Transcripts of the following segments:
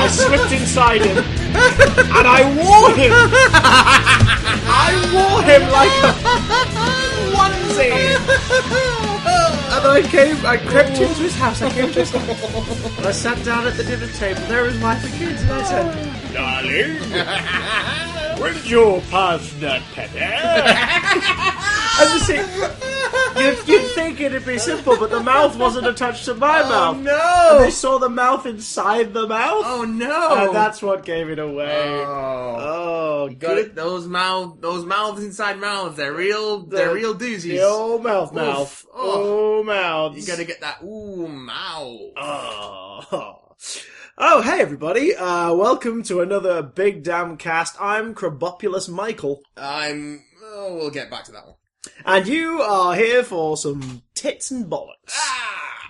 I slipped inside him, and I wore him. I wore him like a onesie. And then I crept into his house. I came to his house, and I sat down at the dinner table. There was wife and kids, and I said, "Darling, when's your parsnip, Pepe?" And you see, you'd think it'd be simple, but the mouth wasn't attached to my mouth. Oh no! And they saw the mouth inside the mouth. Oh no! And that's what gave it away. Oh, you got it. Those mouths inside mouths. They're real doozies. The old mouth. Oh, mouths. You gotta get that. Ooh, mouth. Oh, hey everybody. Welcome to another Big Damn Cast. I'm Crabopulous Michael. We'll get back to that one. And you are here for some tits and bollocks.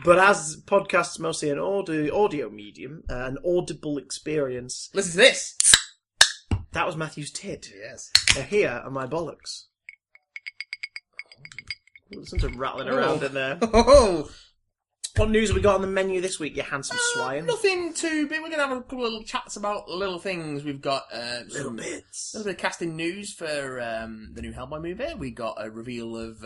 But as podcasts mostly an audio medium, an audible experience. Listen to this. That was Matthew's tit. Yes. Now here are my bollocks. There's something rattling around in there. Oh. What news have we got on the menu this week, you handsome swine? Nothing too big. We're going to have a couple of little chats about little things. We've got little bits. A little bit of casting news for the new Hellboy movie. We got a reveal of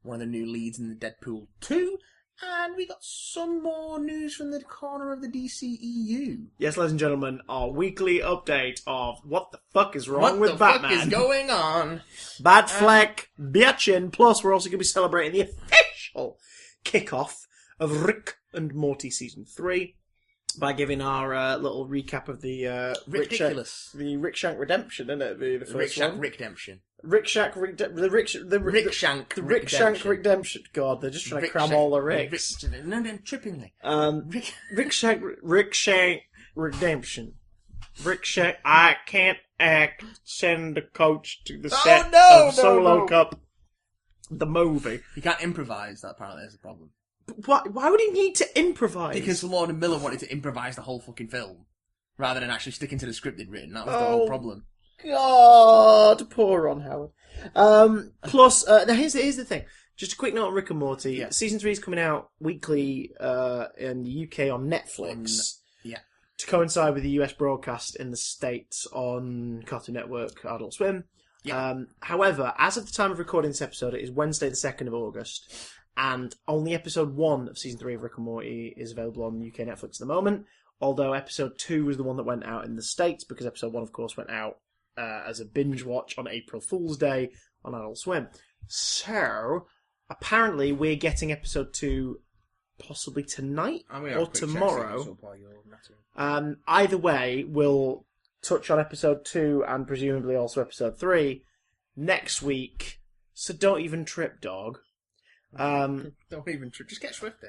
one of the new leads in the Deadpool 2. And we got some more news from the corner of the DCEU. Yes, ladies and gentlemen, our weekly update of what the fuck is wrong with Batman. What the fuck is going on? Batfleck, bitchin'. Plus, we're also going to be celebrating the official kickoff of Rick and Morty Season 3 by giving our little recap of the Ridiculous. The Rick Shank Redemption, isn't it? The first one. Rick Redemption. Rick Shank Redemption. God, they're just trying to cram all the Ricks. No, trippingly. Rick Shank Redemption. Rick Shank. I can't act. Send the coach to the set of Solo Cup. The movie. You can't improvise. That apparently is a problem. Why would he need to improvise? Because Lord and Miller wanted to improvise the whole fucking film, rather than actually sticking to the script they'd written. That was the whole problem. God, poor Ron Howard. Plus, now here's the thing. Just a quick note on Rick and Morty. Yeah. Season 3 is coming out weekly in the UK on Netflix. To coincide with the US broadcast in the States on Cartoon Network, Adult Swim. Yeah. However, as of the time of recording this episode, it is Wednesday the 2nd of August. And only episode 1 of season 3 of Rick and Morty is available on UK Netflix at the moment. Although episode 2 was the one that went out in the States, because episode 1, of course, went out as a binge watch on April Fool's Day on Adult Swim. So, apparently, we're getting episode 2 possibly tonight or tomorrow. Either way, we'll touch on episode 2 and presumably also episode 3 next week. So don't even trip, dog. Don't even trip. Just get Swifty.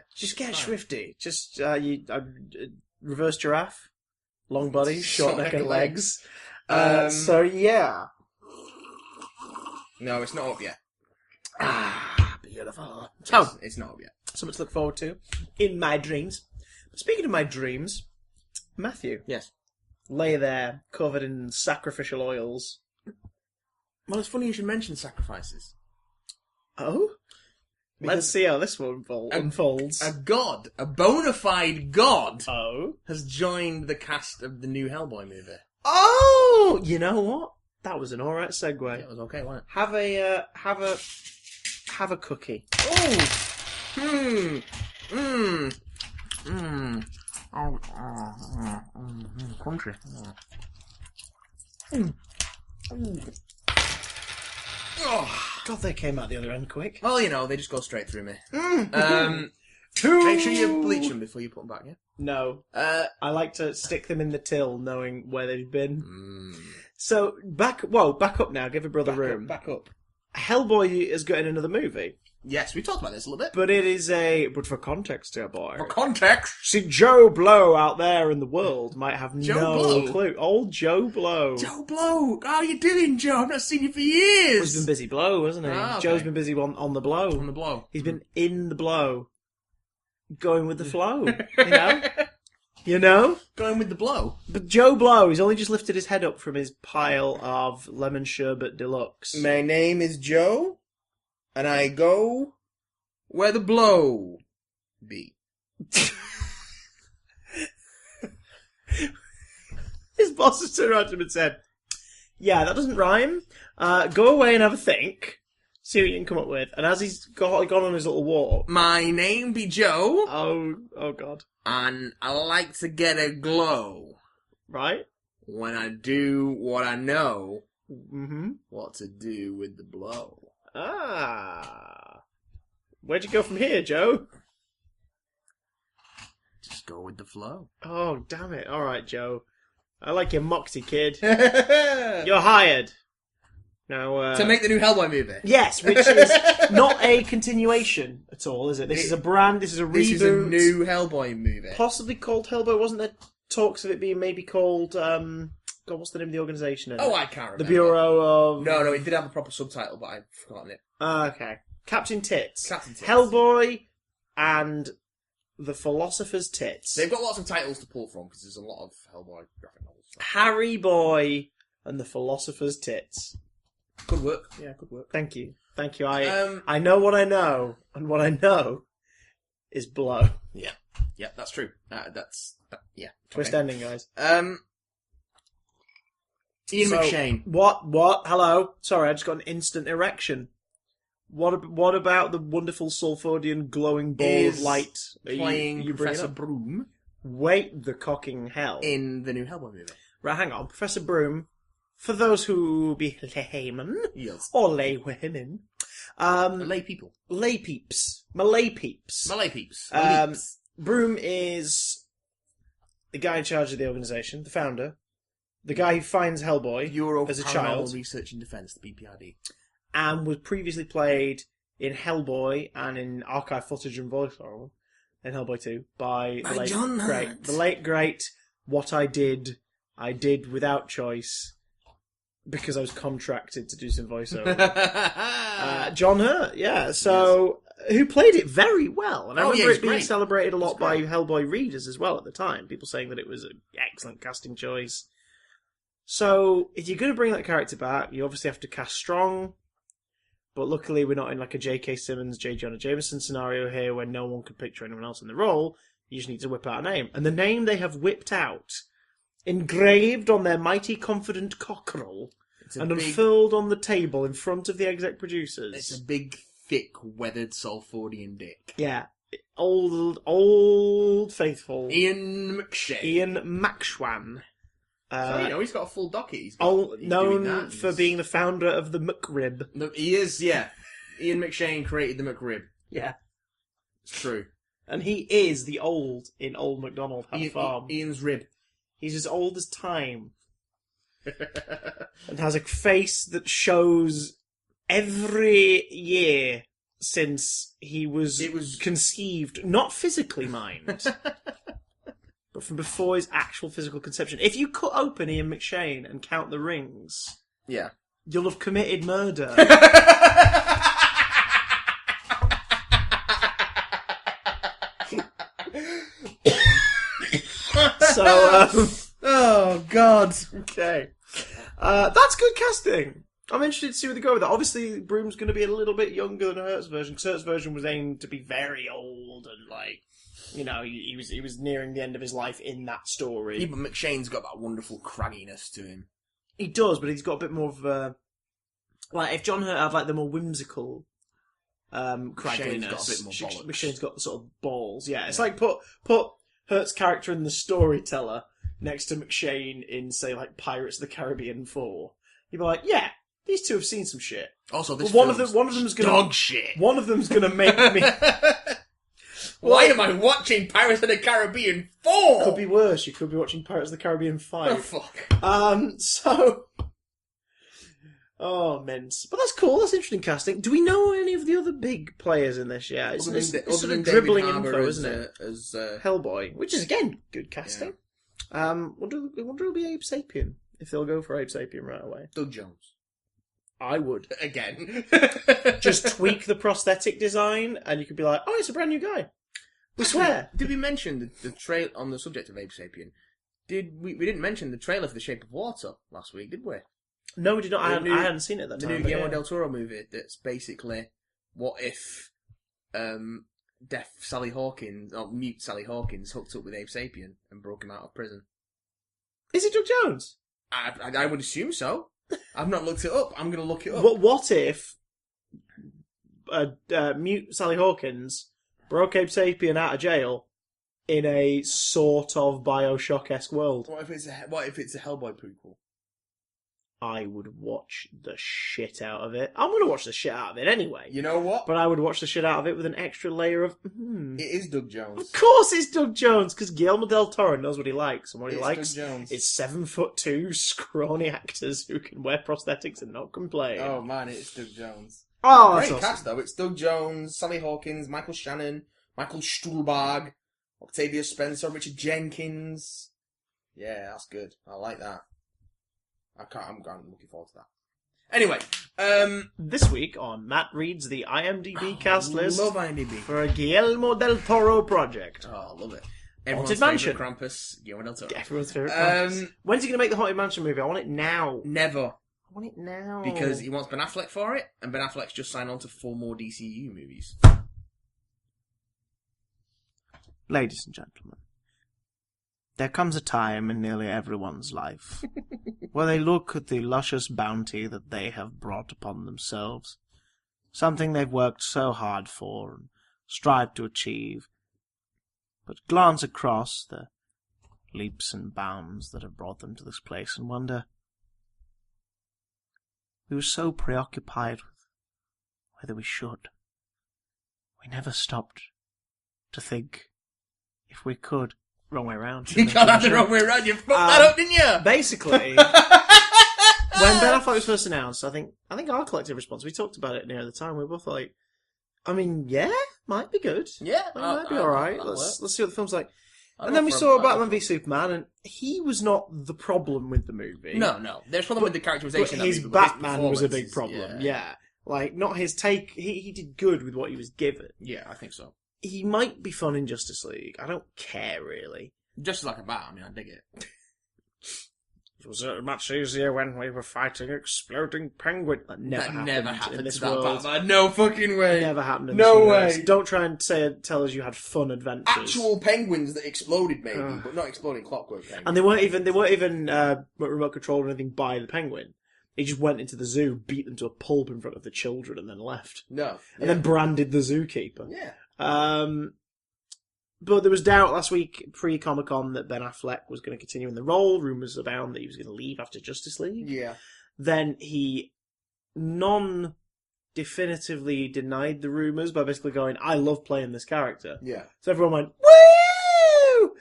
Swifty. Just reverse giraffe, long body, short neck and legs. So yeah. No, it's not up yet. Beautiful. It's not up yet. Something to look forward to in my dreams. But speaking of my dreams, Matthew. Yes. Lay there, covered in sacrificial oils. Well, it's funny you should mention sacrifices. Oh? Let's see how this one unfolds. A god, a bona fide god, has joined the cast of the new Hellboy movie. Oh! You know what? That was an alright segue. Yeah, it was okay, wasn't it? Have a cookie. Oh! Country. Oh, God, they came out the other end quick. Well, you know, they just go straight through me. Make sure you bleach them before you put them back, yeah? No. I like to stick them in the till, knowing where they've been. So, back up now, give a brother room. Back up. Hellboy is getting another movie. Yes, we talked about this a little bit. But for context, dear boy. For context? See, Joe Blow out there in the world might have Blow? Clue. Old Joe Blow. Joe Blow! How are you doing, Joe? I've not seen you for years! Well, he's been busy blow, hasn't he? Okay. Joe's been busy on the blow. On the blow. He's been in the blow. Going with the flow, you know? You know? Going with the blow. But Joe Blow, he's only just lifted his head up from his pile of lemon sherbet deluxe. My name is Joe, and I go where the blow B. His boss has turned around to him and said, yeah, that doesn't rhyme. Go away and have a think. See what you can come up with. And as he's gone on his little walk... My name be Joe. Oh God. And I like to get a glow. Right? When I do what I know, Mm-hmm. what to do with the blow. Ah. Where'd you go from here, Joe? Just go with the flow. Oh, damn it. All right, Joe. I like your moxie, kid. You're hired. Now, to make the new Hellboy movie. Yes, which is not a continuation at all, is it? This is a brand, this is a reboot. This is a new Hellboy movie. Possibly called Hellboy. Wasn't there talks of it being maybe called, God, what's the name of the organisation? Oh, I can't remember. The Bureau of... No, it did have a proper subtitle, but I've forgotten it. Okay. Captain Tits. Captain Tits. Hellboy and the Philosopher's Tits. They've got lots of titles to pull from, because there's a lot of Hellboy graphic novels. Harry Boy and the Philosopher's Tits. Good work. Yeah, good work. Thank you. I know what I know, and what I know is blow. Yeah, that's true. Yeah. Twist Okay. ending, guys. Ian McShane. What? Hello? Sorry, I just got an instant erection. What about the wonderful Sulfordian glowing ball of light? Playing you Professor Broom Wait the cocking hell. in the new Hellboy movie. Right, hang on. Professor Broom, for those who be laymen, Yes. or lay women, Lay people. lay peeps, Malay peeps. Malay peeps. Broom is the guy in charge of the organisation, the founder, the guy who finds Hellboy Bureau as a of Paranormal child, Research and Defence, the BPRD. and was previously played in Hellboy and in archive footage and voiceover in Hellboy 2 by By John Hurt. the late great What I Did without choice because I was contracted to do some voiceover. John Hurt, yeah. So, who played it very well. And I remember it being great. celebrated a lot by Hellboy readers as well at the time. People saying that it was an excellent casting choice. So, if you're going to bring that character back, you obviously have to cast strong. But luckily, we're not in like a J.K. Simmons, J. Jonah Jameson scenario here where no one could picture anyone else in the role. You just need to whip out a name. And the name they have whipped out, engraved on their mighty confident cockerel, and unfurled on the table in front of the exec producers. It's a big, thick, weathered Sulfordian dick. Yeah. Old faithful. Ian McShane. Ian McShane. So, he's got a full docket. He's known for being the founder of the McRib. No, he is, yeah. Ian McShane created the McRib. Yeah. It's true. And he is the old in Old MacDonald Had a Farm. Ian's rib. He's as old as time. And has a face that shows every year since it was conceived, not physically, mind, but from before his actual physical conception. If you cut open Ian McShane and count the rings, yeah, you'll have committed murder. Oh God. Okay. That's good casting. I'm interested to see where they go with that. Obviously, Broom's going to be a little bit younger than Hurt's version, because Hurt's version was aimed to be very old and, like, you know, he was nearing the end of his life in that story. Yeah, but McShane's got that wonderful cragginess to him. He does, but he's got a bit more of a... Like, if John Hurt had, like, the more whimsical cragginess... McShane's got a bit more bollocks. McShane's got the sort of balls, yeah. It's like put Hurt's character in The Storyteller next to McShane in, say, like, Pirates of the Caribbean 4. You'd be like, yeah, these two have seen some shit. Also, this one of them's gonna dog shit. One of them's gonna make me. Why am I watching Pirates of the Caribbean 4? Could be worse. You could be watching Pirates of the Caribbean 5. Oh fuck. So. Oh, mince. But that's cool. That's interesting casting. Do we know any of the other big players in this yet? It's sort of dribbling info, isn't it? As Hellboy, which is again good casting. Yeah. Wonder it'll be Abe Sapien if they'll go for Abe Sapien right away. Doug Jones. I would. Again. Just tweak the prosthetic design and you could be like, oh, it's a brand new guy. We swear. Did we mention the trail on the subject of Abe Sapien? We didn't mention the trailer for The Shape of Water last week, did we? No, we did not. I hadn't seen it at that time. The new Guillermo del Toro movie that's basically what if deaf Sally Hawkins, or mute Sally Hawkins, hooked up with Abe Sapien and broke him out of prison. Is it Doug Jones? I would assume so. I've not looked it up. I'm going to look it up. What if mute Sally Hawkins broke Abe Sapien out of jail in a sort of Bioshock-esque world? What if it's a Hellboy prequel? I would watch the shit out of it. I'm going to watch the shit out of it anyway. You know what? But I would watch the shit out of it with an extra layer of... It is Doug Jones. Of course it's Doug Jones, because Guillermo del Toro knows what he likes. And what he likes Doug Jones. is 7'2" scrawny actors who can wear prosthetics and not complain. Oh man, it's Doug Jones. Oh, that's Great awesome. cast though. It's Doug Jones, Sally Hawkins, Michael Shannon, Michael Stuhlbarg, Octavia Spencer, Richard Jenkins. Yeah, that's good. I like that. I'm looking forward to that. Anyway, this week on Matt Reads the IMDb cast list love IMDb. for a Guillermo del Toro project. Oh, I love it. Haunted Mansion. Krampus, Guillermo del Toro. Everyone's favourite Krampus. When's he going to make the Haunted Mansion movie? I want it now. Never. I want it now. Because he wants Ben Affleck for it, and Ben Affleck's just signed on to 4 more DCU movies. Ladies and gentlemen, there comes a time in nearly everyone's life where they look at the luscious bounty that they have brought upon themselves, something they've worked so hard for and strived to achieve, but glance across the leaps and bounds that have brought them to this place and wonder, we were so preoccupied with whether we should. We never stopped to think if we could. Wrong way around. You got that the wrong way around. You fucked that up, didn't you? Basically, when Ben Affleck was first announced, I think our collective response, we talked about it near the time. We were both like, I mean, yeah, might be good. Yeah, it might be all right. Let's see what the film's like. And then we for saw Batman v Superman, and he was not the problem with the movie. No. There's problem with the characterization. But his of that movie, Batman was a big problem. Yeah. Like, not his take. He did good with what he was given. Yeah, I think so. He might be fun in Justice League. I don't care, really. Just like a bat, I mean, I dig it. It was much easier when we were fighting exploding penguin. That never happened in this world. Batman. No fucking way. Never happened in no this way. universe. Don't try and tell us you had fun adventures. Actual penguins that exploded, maybe, but not exploding clockwork penguins. And they weren't even remote controlled or anything by the penguin. He just went into the zoo, beat them to a pulp in front of the children, and then left. No. And then branded the zookeeper. Yeah. But there was doubt last week, pre-Comic-Con, that Ben Affleck was going to continue in the role. Rumours abound that he was going to leave after Justice League. Yeah. Then he non-definitively denied the rumours by basically going, I love playing this character. Yeah. So everyone went, woo!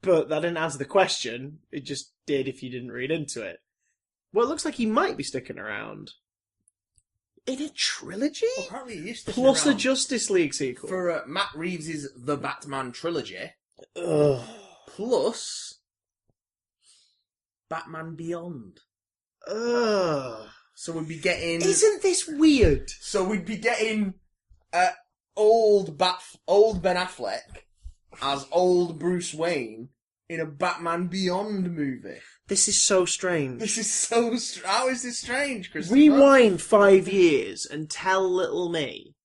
But that didn't answer the question. It just did if you didn't read into it. Well, it looks like he might be sticking around. In a trilogy? Well, apparently he is sticking Plus around a Justice League sequel. for Matt Reeves' The Batman trilogy. Ugh. Plus Batman Beyond. Ugh. So we'd be getting... Isn't this weird? So we'd be getting old Ben Affleck as old Bruce Wayne in a Batman Beyond movie. This is so strange. This is so... How is this strange, Christopher? Rewind 5 years and tell little me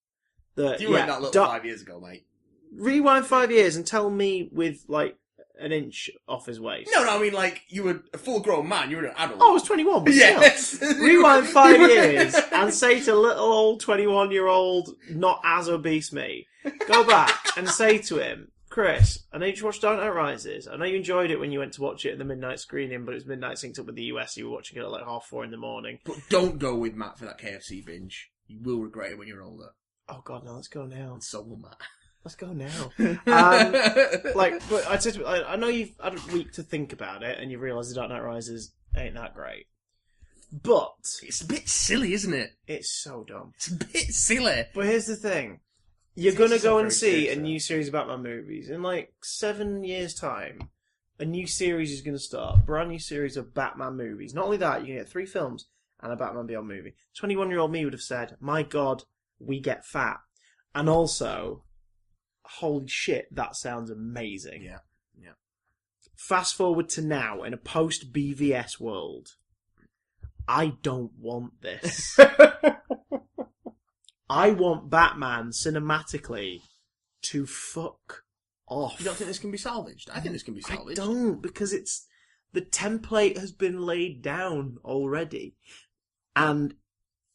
that... You weren't that little 5 years ago, mate. Rewind 5 years and tell me with, like, an inch off his waist. No, I mean, like, you were a full-grown man. You were an adult. Oh, I was 21, but yes. still. Rewind 5 years and say to little old 21-year-old, not as obese me, go back and say to him, Chris, I know you watched Dark Knight Rises. I know you enjoyed it when you went to watch it in the midnight screening, but it was midnight synced up with the US. You were watching it at like 4:30 in the morning. But don't go with Matt for that KFC binge. You will regret it when you're older. Oh God, no! Let's go now. And so will Matt. Let's go now. But I said, I know you've had a week to think about it, and you've realised the Dark Knight Rises ain't that great. But it's a bit silly, isn't it? It's so dumb. It's a bit silly. But here's the thing. You're going to go and see a new series of Batman movies. In like 7 years' time, a new series is going to start. A brand new series of Batman movies. Not only that, you can get 3 films and a Batman Beyond movie. 21-year-old me would have said, my God, we get fat. And also, holy shit, that sounds amazing. Yeah. Fast forward to now, in a post-BVS world. I don't want this. I want Batman cinematically to fuck off. You don't think this can be salvaged? I think this can be salvaged. I don't, because the template has been laid down already. And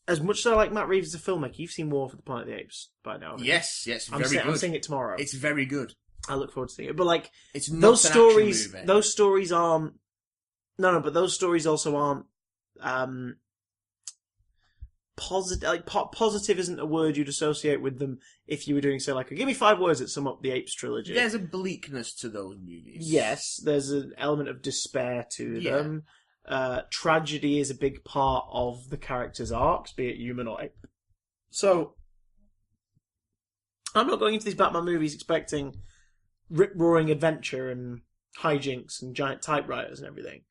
as much as I like Matt Reeves as a filmmaker, you've seen War for the Planet of the Apes by now. Yes, very good. I'm seeing it tomorrow. It's very good. I look forward to seeing it. But like, it's not those an stories, action movie. those stories aren't. No, but those stories also aren't. Positive, like positive isn't a word you'd associate with them if you were doing, say, like, give me 5 words that sum up the Apes trilogy. There's a bleakness to those movies. Yes, there's an element of despair to them. Tragedy is a big part of the characters' arcs, be it human or ape. So, I'm not going into these Batman movies expecting rip-roaring adventure and hijinks and giant typewriters and everything.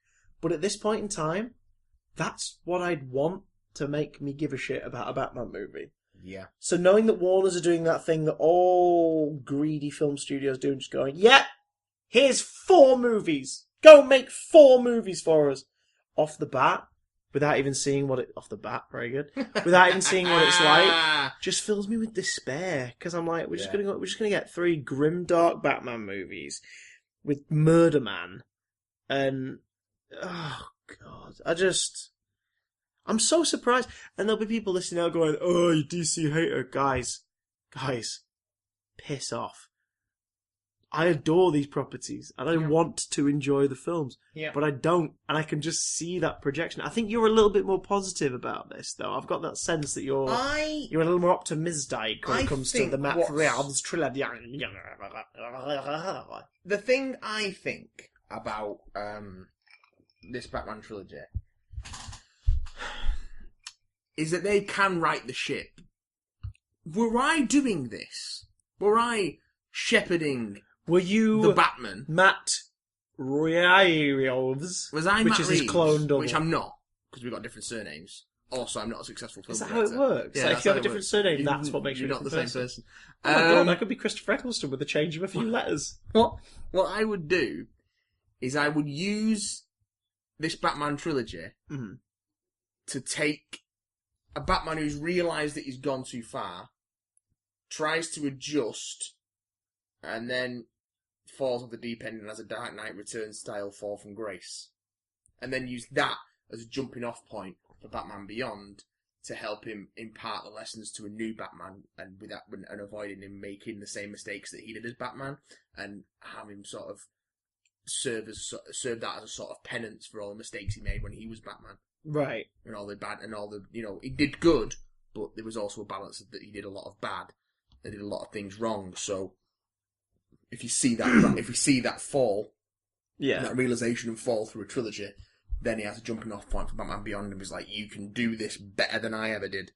But at this point in time, that's what I'd want to make me give a shit about a Batman movie. Yeah. So knowing that Warner's are doing that thing that all greedy film studios do, and just going, yeah, here's 4 movies. Go make 4 movies for us. Off the bat, without even seeing what it... Off the bat, very good. Without even seeing what it's like, just fills me with despair. Because I'm like, we're just gonna get 3 grimdark Batman movies with Murder Man. And... oh, God. I'm so surprised. And there'll be people listening out going, oh, you DC hater. Guys, piss off. I adore these properties, and I want to enjoy the films, but I don't, and I can just see that projection. I think you're a little bit more positive about this, though. I've got that sense that you're a little more optimistic when it comes to the Matt Reeves trilogy. The thing I think about this Batman trilogy is that they can right the ship. Were I doing this? Were I shepherding... Were you the Batman? Matt Reeves? Was I which Matt is Reeves? His clone double? Which I'm not, because we've got different surnames. Also, I'm not a successful film Is that director. how it works? Yeah, Like, if you have a different surname, that's what makes you you're not the same person. Oh my God, I could be Christopher Eccleston with a change of a few letters. What I would do is I would use this Batman trilogy to take a Batman who's realised that he's gone too far, tries to adjust, and then falls off the deep end and has a Dark Knight Returns style fall from grace. And then use that as a jumping off point for Batman Beyond to help him impart the lessons to a new Batman and avoiding him making the same mistakes that he did as Batman, and have him sort of serve that as a sort of penance for all the mistakes he made when he was Batman. Right. And all the bad, and all the, he did good, but there was also a balance that he did a lot of bad. They did a lot of things wrong, so if you see that fall, that realisation and fall through a trilogy, then he has a jumping off point for Batman Beyond and he's like, you can do this better than I ever did.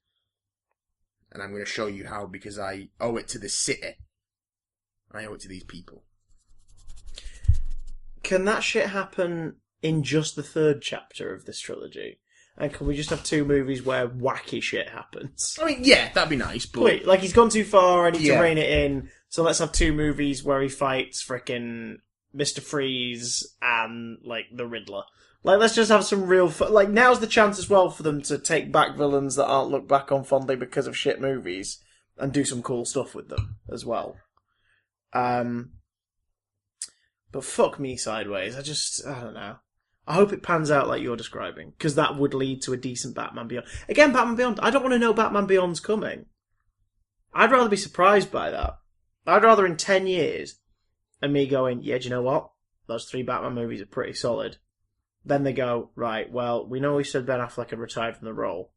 And I'm going to show you how, because I owe it to this city. I owe it to these people. Can that shit happen in just the 3rd chapter of this trilogy? And can we just have 2 movies where wacky shit happens? I mean, yeah, that'd be nice, but... Wait, like, he's gone too far, I need to rein it in, so let's have 2 movies where he fights frickin' Mr. Freeze and, like, the Riddler. Like, let's just have some real fun. Like, now's the chance as well for them to take back villains that aren't looked back on fondly because of shit movies and do some cool stuff with them as well. But fuck me sideways. I don't know. I hope it pans out like you're describing, because that would lead to a decent Batman Beyond. Again, Batman Beyond, I don't want to know Batman Beyond's coming. I'd rather be surprised by that. I'd rather in 10 years, and me going, yeah, do you know what? Those 3 Batman movies are pretty solid. Then they go, right, well, we know we said Ben Affleck had retired from the role.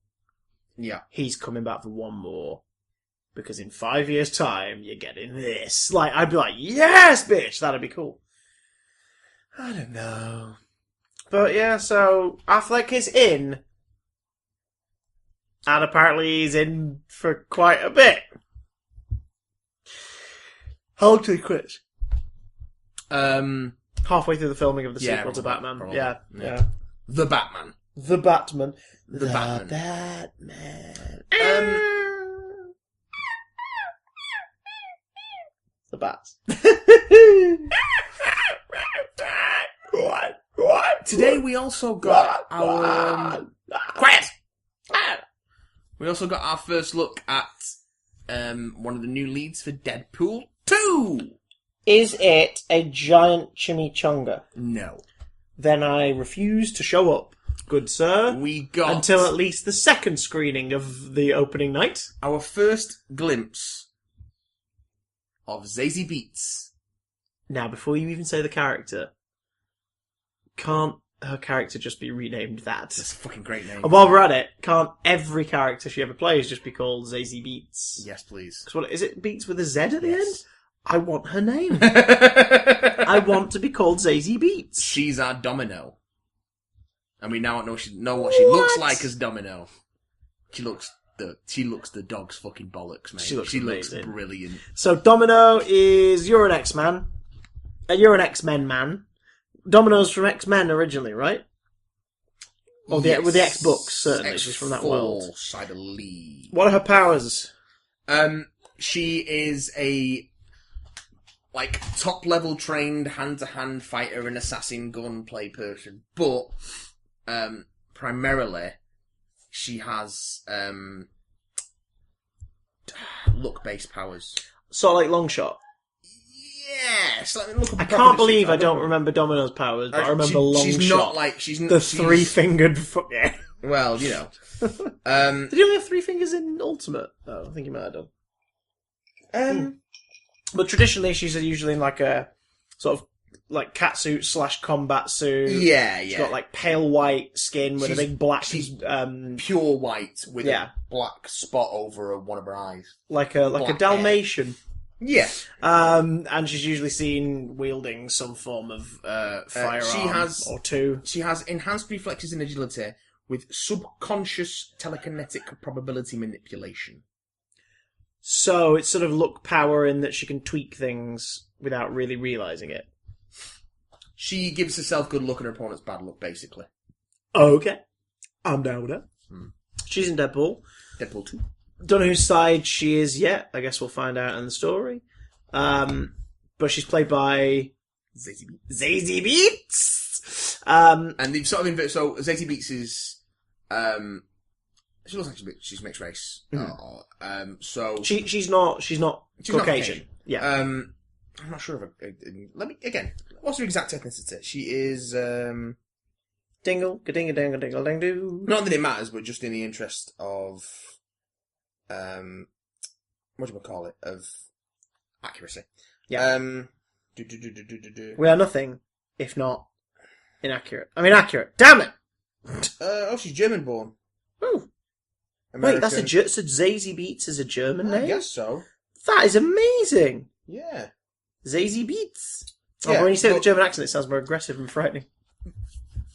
Yeah. He's coming back for one more. Because in 5 years' time, you're getting this. Like, I'd be like, yes, bitch! That'd be cool. I don't know. But yeah, so Affleck is in. And apparently he's in for quite a bit. How long did he quit? Halfway through the filming of the sequel to Batman. Probably. Yeah. The Batman. The Batman. The Batman. Batman. The bats. Today we also got our... Quiet! We also got our first look at one of the new leads for Deadpool. 2! Is it a giant chimichanga? No. Then I refuse to show up, good sir. We got... Until at least the second screening of the opening night. Our first glimpse of Zazie Beetz. Now, before you even say the character, can't her character just be renamed that? That's a fucking great name. And while we're at it, can't every character she ever plays just be called Zazie Beetz? Yes, please. 'Cause what, is it Beetz with a Z at the Yes. end? I want her name. I want to be called Zazie Beetz. She's our Domino. And we now know what she looks like as Domino. She looks the dog's fucking bollocks, mate. She looks amazing. Brilliant. So Domino you're an X-Man. You're an X-Men man. Domino's from X-Men originally, right? Or with the X-Books, certainly. She's from that world. X-Force, I believe. What are her powers? She is a top-level trained hand-to-hand fighter and assassin gunplay person. But, primarily, she has, luck-based powers. Sort of like Longshot. Yes! I can't believe I don't remember Domino's powers, but I remember Longshot. She's not like... She's the three-fingered... Yeah. Well, you know. Did you only have 3 fingers in Ultimate? Oh, I think you might have done. But traditionally, she's usually in like a sort of like catsuit / combat suit. Yeah, yeah. She's got like pale white skin with a big black. She's pure white with a black spot over one of her eyes, like a Dalmatian. Yeah. And she's usually seen wielding some form of firearm or two. She has enhanced reflexes and agility with subconscious telekinetic probability manipulation. So it's sort of luck power in that she can tweak things without really realising it. She gives herself good luck and her opponent's bad luck, basically. Okay. I'm down with her. She's in Deadpool. Deadpool 2. Don't know whose side she is yet. I guess we'll find out in the story. But she's played by... Zazie Beetz! And they've sort of... So, Zazie Beetz is... She looks like she's mixed race. Mm-hmm. So... She's not Caucasian. Yeah. I'm not sure of let me... Again, what's her exact ethnicity? She is... Dingle, ga-dingle, dingle, dingle, ding, doo. Not that it matters, but just in the interest of... what do we call it? Of accuracy. Yeah. We are nothing if not inaccurate. I mean, accurate. Damn it! She's German born. Oh. Wait, that's so Zazie Beetz is a German name? I guess so. That is amazing! Yeah. Zazie Beetz. Yeah, when you say it with a German accent, it sounds more aggressive and frightening.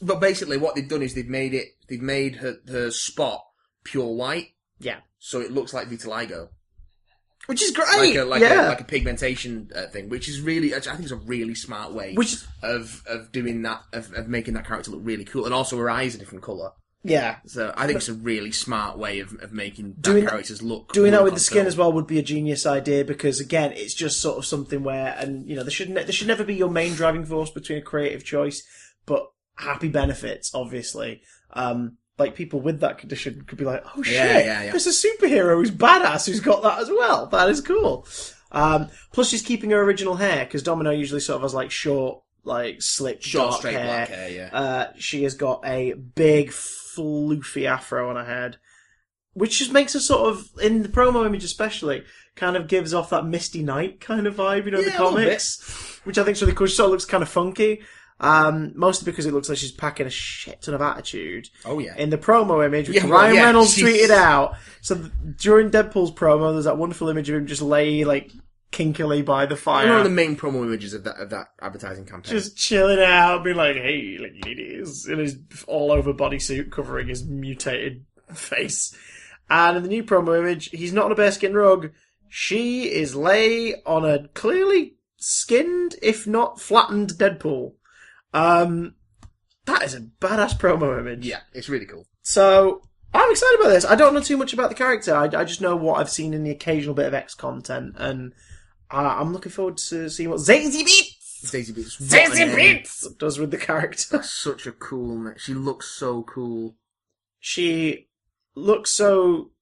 But basically, what they've done is they've made her spot pure white. Yeah. So it looks like vitiligo. Which is great! Like a pigmentation thing, which is really, I think it's a really smart way of doing that, of making that character look really cool. And also her eyes are a different colour. Yeah. So I think it's a really smart way of making characters look doing that with the skin as well would be a genius idea, because again, it's just sort of something where, and you know, there should never be your main driving force between a creative choice, but happy benefits, obviously. Like, people with that condition could be like, oh shit, there's a superhero who's badass who's got that as well. That is cool. Plus she's keeping her original hair, because Domino usually sort of has like short, like slick, dark straight hair. black hair, yeah. She has got a big, floofy afro on her head, which just makes her sort of, in the promo image especially, kind of gives off that Misty Knight kind of vibe, you know, in the comics, which I think is really cool. She sort of looks kind of funky. Mostly because it looks like she's packing a shit ton of attitude. Oh yeah. In the promo image, which Ryan Reynolds tweeted out. So during Deadpool's promo, there's that wonderful image of him just lay like kinkily by the fire. One of the main promo images of that advertising campaign. Just chilling out, being like, "Hey, like ladies," in his all over bodysuit covering his mutated face. And in the new promo image, he's not on a bearskin rug. She is lay on a clearly skinned, if not flattened, Deadpool. That is a badass promo image. Yeah, it's really cool. So, I'm excited about this. I don't know too much about the character. I just know what I've seen in the occasional bit of X content, and I'm looking forward to seeing what Zazie Beetz does with the character. That's such a cool name. She looks so cool. She looks so,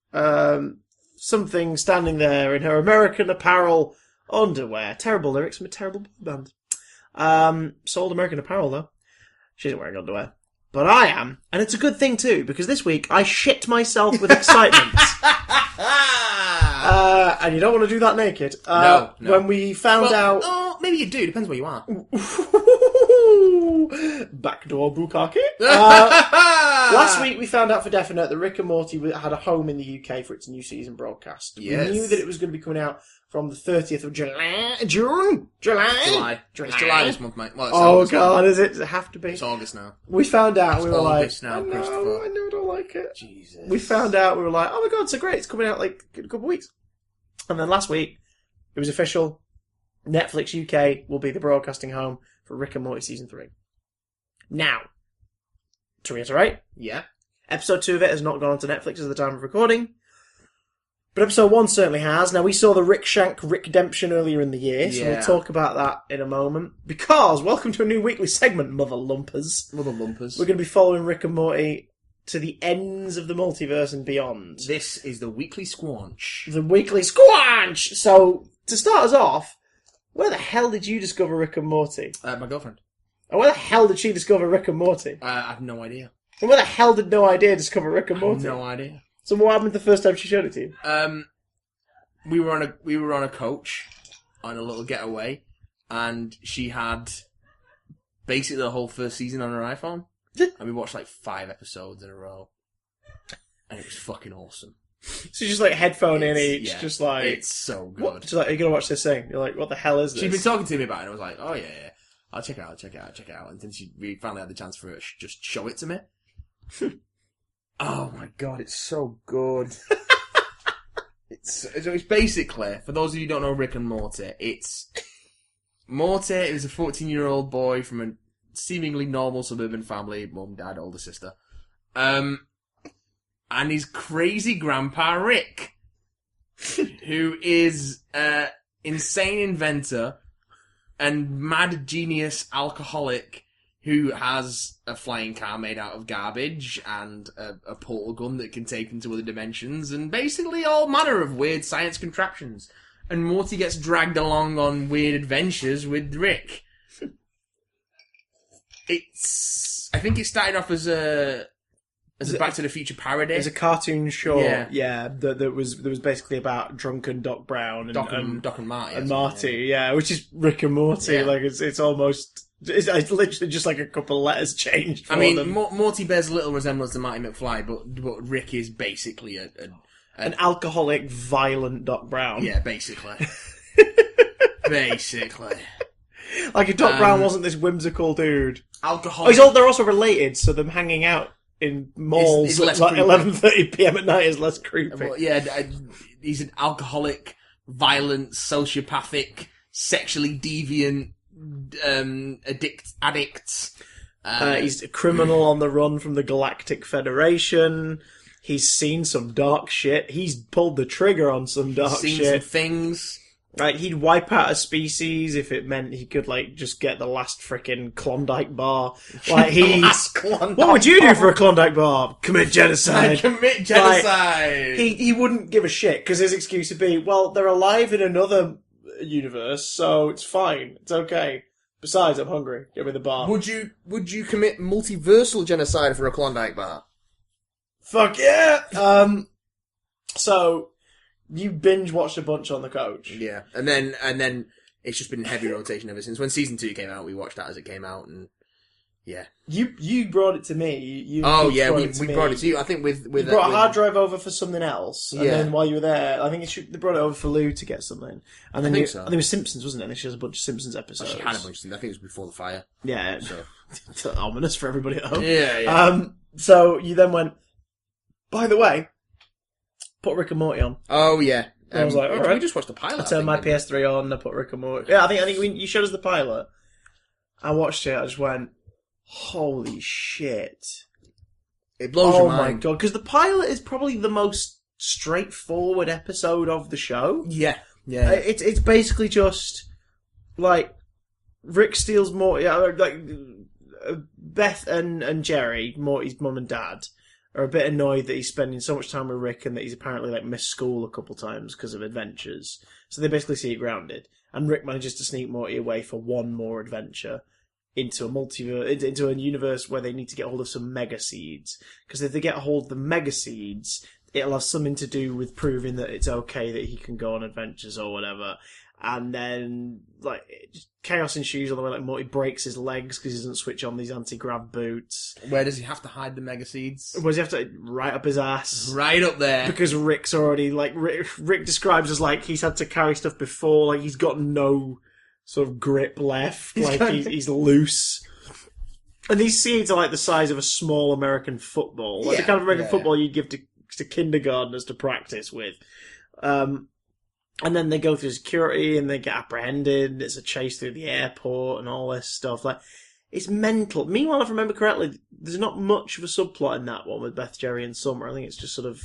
something standing there in her American apparel, underwear. Terrible lyrics from a terrible boy band. Sold American Apparel, though. She isn't wearing underwear. But I am. And it's a good thing, too, because this week I shit myself with excitement. And you don't want to do that naked. No. When we found out... Oh, maybe you do. Depends where you are. Backdoor bukkake. Last week we found out for definite that Rick and Morty had a home in the UK for its new season broadcast. Yes. We knew that it was going to be coming out from the 30th of July. July. It's July this month, mate. Well, it's Oh, August God, now. Is it? Does it have to be? It's August now. We found out, we were August like, now, oh, no, Christopher. I know I don't like it. Jesus. We found out, we were like, oh my God, so great, it's coming out like in a couple of weeks. And then last week, it was official. Netflix UK will be the broadcasting home for Rick and Morty Season 3. Now, to reiterate, Yeah. Episode 2 of it has not gone onto Netflix at the time of recording. But Episode 1 certainly has. Now, we saw the Rick Shank Rick Redemption earlier in the year, so we'll talk about that in a moment. Because, welcome to a new weekly segment, Mother Lumpers. Mother Lumpers. We're going to be following Rick and Morty to the ends of the multiverse and beyond. This is the Weekly Squanch. The weekly squanch! So, to start us off, where the hell did you discover Rick and Morty? My girlfriend. And where the hell did she discover Rick and Morty? I have no idea. And where the hell did No Idea discover Rick and Morty? No idea. So what happened the first time she showed it to you? We were on a coach on a little getaway, and she had basically the whole first season on her iPhone, and we watched like 5 episodes in a row, and it was fucking awesome. So just like headphone in each, just like it's so good. What? Just like, are you gonna watch this thing? You're like, what the hell is this? She'd been talking to me about it, and I was like, oh yeah, I'll check it out. And then we finally had the chance for her to just show it to me. Oh my God, it's so good. It's basically, for those of you who don't know Rick and Morty, it's Morty is a 14-year-old boy from a seemingly normal suburban family, mum, dad, older sister, and his crazy grandpa Rick, who is an insane inventor and mad genius alcoholic who has a flying car made out of garbage and a portal gun that can take him to other dimensions and basically all manner of weird science contraptions. And Morty gets dragged along on weird adventures with Rick. I think it started off as a Back to the Future parody. There's a cartoon short, Yeah. that was basically about drunken Doc Brown and Doc and Marty. and Marty, which is Rick and Morty. Yeah. Like it's almost it's literally just like a couple of letters changed. For them. Morty bears a little resemblance to Marty McFly, but Rick is basically an alcoholic, violent Doc Brown. Yeah, basically. Basically. Like if Doc Brown wasn't this whimsical dude. Alcoholic. They're also related, so them hanging out in malls Is at less like creepy. 11:30 PM at night is less creepy. Well, he's an alcoholic, violent, sociopathic, sexually deviant, addict. He's a criminal on the run from the Galactic Federation. He's seen some dark shit. He's pulled the trigger on some dark seen shit. some things. Like, he'd wipe out a species if it meant he could, like, just get the last frickin' Klondike bar. Like, what would you do for a Klondike bar? Commit genocide. Commit genocide. Like, he wouldn't give a shit, because his excuse would be, well, they're alive in another universe, so it's fine. It's okay. Besides, I'm hungry. Give me the bar. Would you commit multiversal genocide for a Klondike bar? Fuck yeah! So, you binge watched a bunch on the coach. Yeah, and then it's just been heavy rotation ever since. When season 2 came out, we watched that as it came out, and yeah. You brought it to me. We brought it to you. I think with you brought a hard drive over for something else, and Yeah. then while you were there, I think they brought it over for Lou to get something, and then I think so. I think it was Simpsons, wasn't it? And she has a bunch of Simpsons episodes. She had a bunch of things. I think it was before the fire. Yeah, So it's ominous for everybody at home. yeah. So you then went. By the way, put Rick and Morty on. Oh yeah. I was like, all right. We just watched the pilot. I turned my PS3 on. I put Rick and Morty. Yeah, I think you showed us the pilot. I watched it. I just went, holy shit! It blows your mind. Oh my god! Because the pilot is probably the most straightforward episode of the show. Yeah. It's basically just like Rick steals Morty. Like Beth and Jerry, Morty's mum and dad, are a bit annoyed that he's spending so much time with Rick and that he's apparently like missed school a couple times because of adventures. So they basically see it grounded. and Rick manages to sneak Morty away for one more adventure into a multiverse, into a universe where they need to get hold of some mega seeds. Because if they get hold of the mega seeds, it'll have something to do with proving that it's okay that he can go on adventures or whatever. And then, like, chaos ensues all the way. Like, Morty breaks his legs because he doesn't switch on these anti-grav boots. Where does he have to hide the mega seeds? Where does he have to? Right up his ass. Right up there. Because Rick's already, like, Rick describes as, like, he's had to carry stuff before. Like, he's got no sort of grip left. He's loose. And these seeds are, like, the size of a small American football. Like, the kind of American football you'd give to kindergartners to practice with. And then they go through security and they get apprehended. It's a chase through the airport and all this stuff. Like, it's mental. Meanwhile, if I remember correctly, there's not much of a subplot in that one with Beth, Jerry, and Summer. I think it's just sort of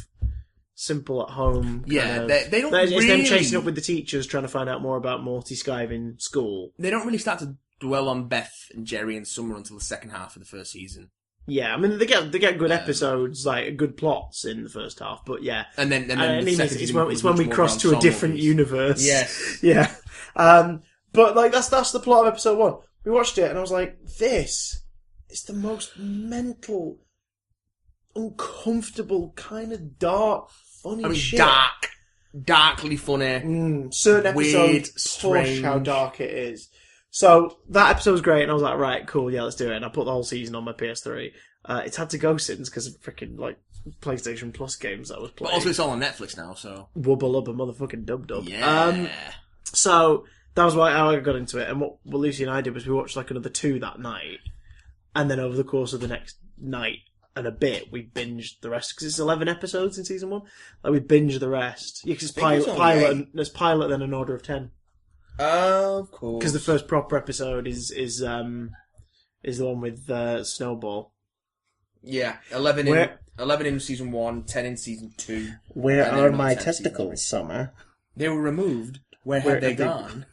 simple at home. Yeah, they don't it's really... them chasing up with the teachers, trying to find out more about Morty skiving school. They don't really start to dwell on Beth and Jerry and Summer until the second half of the first season. Yeah, I mean, they get good episodes, like, good plots in the first half, but yeah. And then the second season it's when we cross to a different universe. Yes. Yeah. But, like, that's the plot of episode 1. We watched it, and I was like, this is the most mental, uncomfortable, kind of dark, funny shit. Darkly funny. Certain weird, episodes strange. push how dark it is. So, that episode was great, and I was like, right, cool, yeah, let's do it. And I put the whole season on my PS3. It's had to go since, because of freaking, like, PlayStation Plus games that I was playing. But also it's all on Netflix now, so... Wubba lubba motherfucking dub. Yeah. So, that was how I got into it. And what Lucy and I did was we watched, like, another 2 that night. And then over the course of the next night and a bit, we binged the rest. Because it's 11 episodes in season 1. Like, we binged the rest. Yeah, because it's pilot, then an order of 10. Of course. Because the first proper episode is the one with Snowball. Yeah, 11 in season 1, 10 in season 2. Where are my testicles, Summer? They were removed. Where had they gone?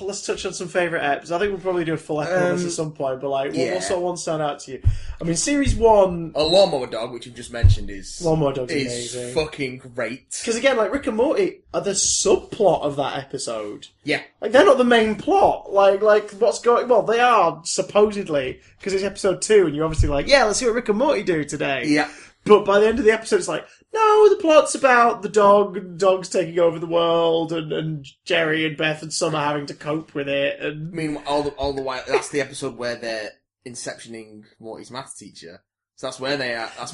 Let's touch on some favourite eps. I think we'll probably do a full episode on this at some point, but like, what sort of ones stand out to you? I mean, series 1... A Lawnmower Dog, which you've just mentioned, is amazing. Fucking great. Because again, like, Rick and Morty are the subplot of that episode. Yeah. Like, they're not the main plot. Like what's going... Well, they are, supposedly, because it's episode 2, and you're obviously like, yeah, let's see what Rick and Morty do today. Yeah. But by the end of the episode, it's like, no, the plot's about the dog's taking over the world, and Jerry and Beth and Summer having to cope with it. And Meanwhile, all the while, that's the episode where they're inceptioning Morty's maths teacher. So that's where they are. That's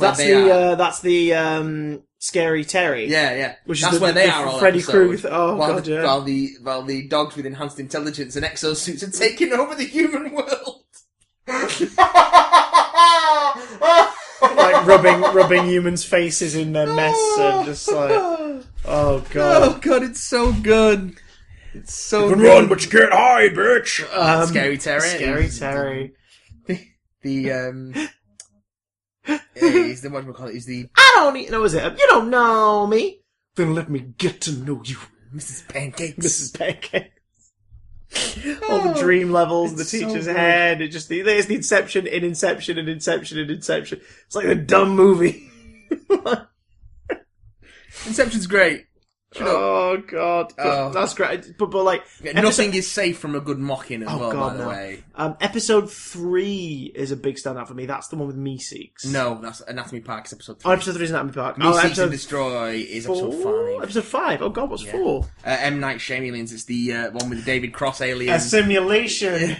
the Scary Terry. Yeah. Which that's is where they are all Freddy episode. Krueger. While the dogs with enhanced intelligence and exosuits are taking over the human world. Like rubbing humans' faces in their mess and just like, oh god, it's so good. It's so you can good. run, but you can't hide, bitch. Scary Terry. Scary Terry. He's the whatchamacallit. He's the. I don't even know. Is it? You don't know me. Then let me get to know you, Mrs. Pancakes. Mrs. Pancakes. All the dream levels, the teacher's head. There's the Inception in Inception and Inception and Inception. It's like a dumb movie. Inception's great. Oh god, that's great. But like, nothing is safe from a good mocking as well. God, by the way, episode 3 is a big standout for me. That's the one with Meeseeks. No, that's Anatomy Park's episode 3. Oh, episode 3 is Anatomy Park. Meeseeks and Destroy is episode 5. Episode 5. Oh god, what's 4? M. Night Shyamalan's. It's the one with the David Cross alien. A simulation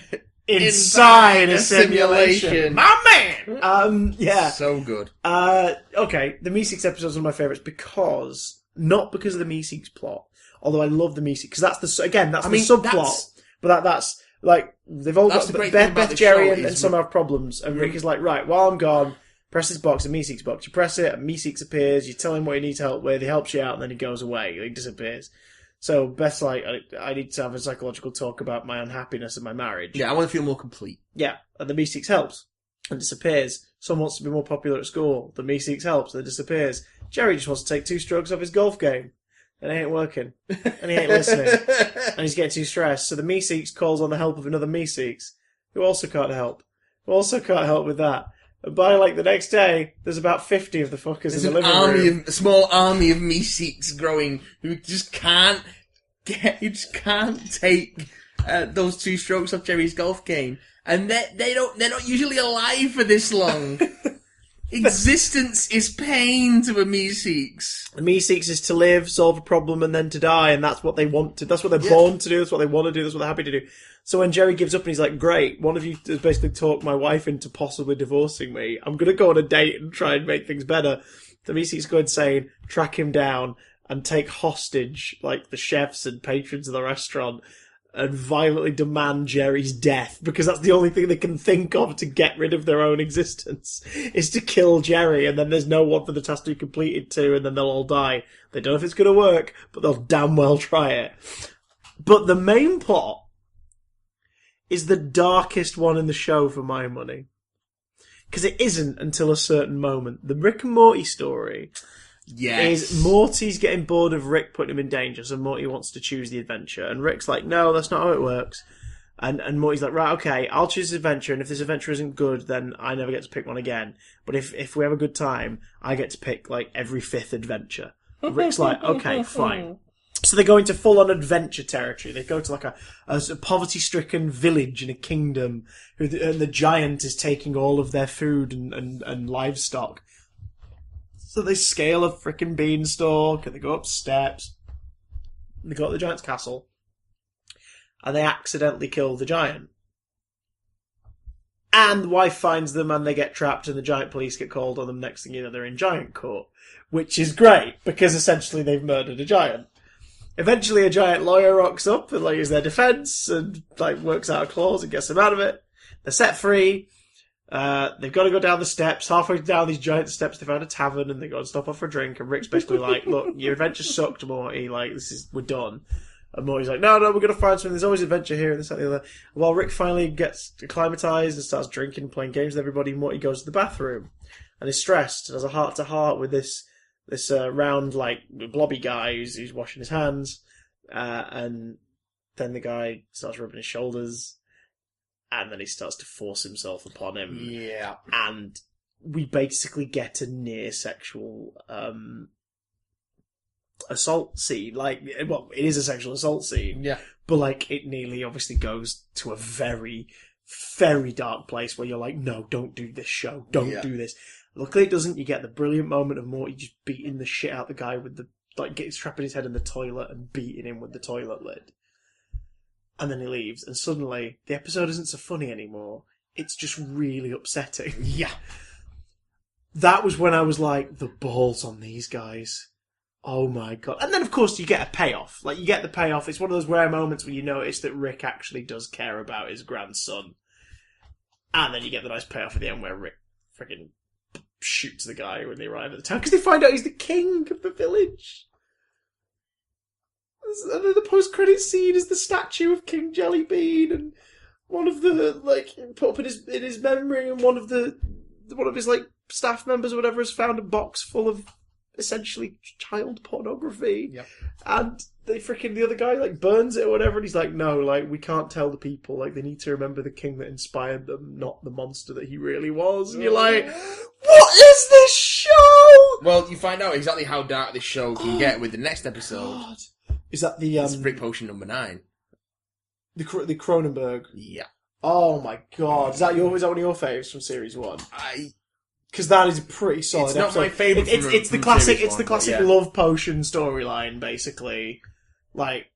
inside a simulation. My man. Yeah. So good. Okay, the Meeseeks episode is one of my favourites because. Not because of the Meeseeks plot, although I love the Meeseeks because that's the subplot. But that's like they've all got Beth, Jerry, and some have problems, and Rick is like, right, while I'm gone, press this box, a Meeseeks box. You press it, a Meeseeks appears. You tell him what you need help with. He helps you out, and then he goes away. He disappears. So Beth's like, I need to have a psychological talk about my unhappiness in my marriage. Yeah, I want to feel more complete. Yeah, and the Meeseeks helps and disappears. Someone wants to be more popular at school. The Meeseeks helps and it disappears. Jerry just wants to take 2 strokes off his golf game. And it ain't working. And he ain't listening. And he's getting too stressed. So the Meeseeks calls on the help of another Meeseeks, who also can't help. Who also can't help with that. And by like the next day, there's about 50 of the fuckers in the living room. A small army of Meeseeks growing who just can't take those 2 strokes off Jerry's golf game, and they're not usually alive for this long. Existence is pain to a Meeseeks. The Meeseeks is to live, solve a problem, and then to die, and that's what they want to. That's what they're born to do. That's what they want to do. That's what they're happy to do. So when Jerry gives up and he's like, "Great, one of you has basically talked my wife into possibly divorcing me. I'm going to go on a date and try and make things better." The Meeseeks go insane, track him down, and take hostage like the chefs and patrons of the restaurant, and violently demand Jerry's death, because that's the only thing they can think of to get rid of their own existence, is to kill Jerry, and then there's no one for the task to be completed to, and then they'll all die. They don't know if it's going to work, but they'll damn well try it. But the main plot is the darkest one in the show for my money. Because it isn't until a certain moment. The Rick and Morty story... Yes. Is Morty's getting bored of Rick putting him in danger, so Morty wants to choose the adventure. And Rick's like, no, that's not how it works. And Morty's like, right, okay, I'll choose this adventure, and if this adventure isn't good, then I never get to pick one again. But if we have a good time, I get to pick, like, every 5th adventure. Rick's like, okay, fine. So they go into full-on adventure territory. They go to, like, a poverty-stricken village in a kingdom, and the giant is taking all of their food and livestock. So they scale a frickin' beanstalk, and they go up steps. They go to the giant's castle, and they accidentally kill the giant. And the wife finds them, and they get trapped, and the giant police get called on them. Next thing you know, they're in giant court, which is great, because essentially they've murdered a giant. Eventually a giant lawyer rocks up and, like, is their defense, and, like, works out a clause and gets them out of it. They're set free. They've got to go down the steps. Halfway down these giant steps, they found a tavern, and they got to stop off for a drink. And Rick's basically like, "Look, your adventure sucked, Morty. Like, we're done." And Morty's like, "No, we're going to find something. There's always adventure here, and this, that, and the other." While Rick finally gets acclimatized and starts drinking and playing games with everybody, Morty goes to the bathroom and is stressed and has a heart to heart with this round, like, blobby guy who's washing his hands. And then the guy starts rubbing his shoulders. And then he starts to force himself upon him. Yeah. And we basically get a near sexual assault scene. Like, well, it is a sexual assault scene. Yeah. But, like, it nearly obviously goes to a very, very dark place where you're like, no, don't do this show. Don't do this. Luckily it doesn't. You get the brilliant moment of Morty just beating the shit out the guy with the, like, trapping his head in the toilet and beating him with the toilet lid. And then he leaves, and suddenly the episode isn't so funny anymore. It's just really upsetting. Yeah. That was when I was like, the balls on these guys. Oh my god. And then, of course, you get a payoff. Like, you get the payoff. It's one of those rare moments where you notice that Rick actually does care about his grandson. And then you get the nice payoff at the end where Rick freaking shoots the guy when they arrive at the town, because they find out he's the king of the village. And then the post-credit scene is the statue of King Jellybean, and one of the, like, put up in his memory, and one of his, like, staff members or whatever has found a box full of essentially child pornography. Yep. And the other guy, like, burns it or whatever, and he's like, no, like, we can't tell the people, like, they need to remember the king that inspired them, not the monster that he really was. And you're like, what is this show? Well, you find out exactly how dark this show can get with the next episode. God. Is that the It's Rick Potion number 9. The Cronenberg? Yeah. Oh my god! Is that one of your faves from series 1? Because that is a pretty solid. It's not episode. my favourite. It's the classic. Series It's the 1, classic love potion storyline, basically. Like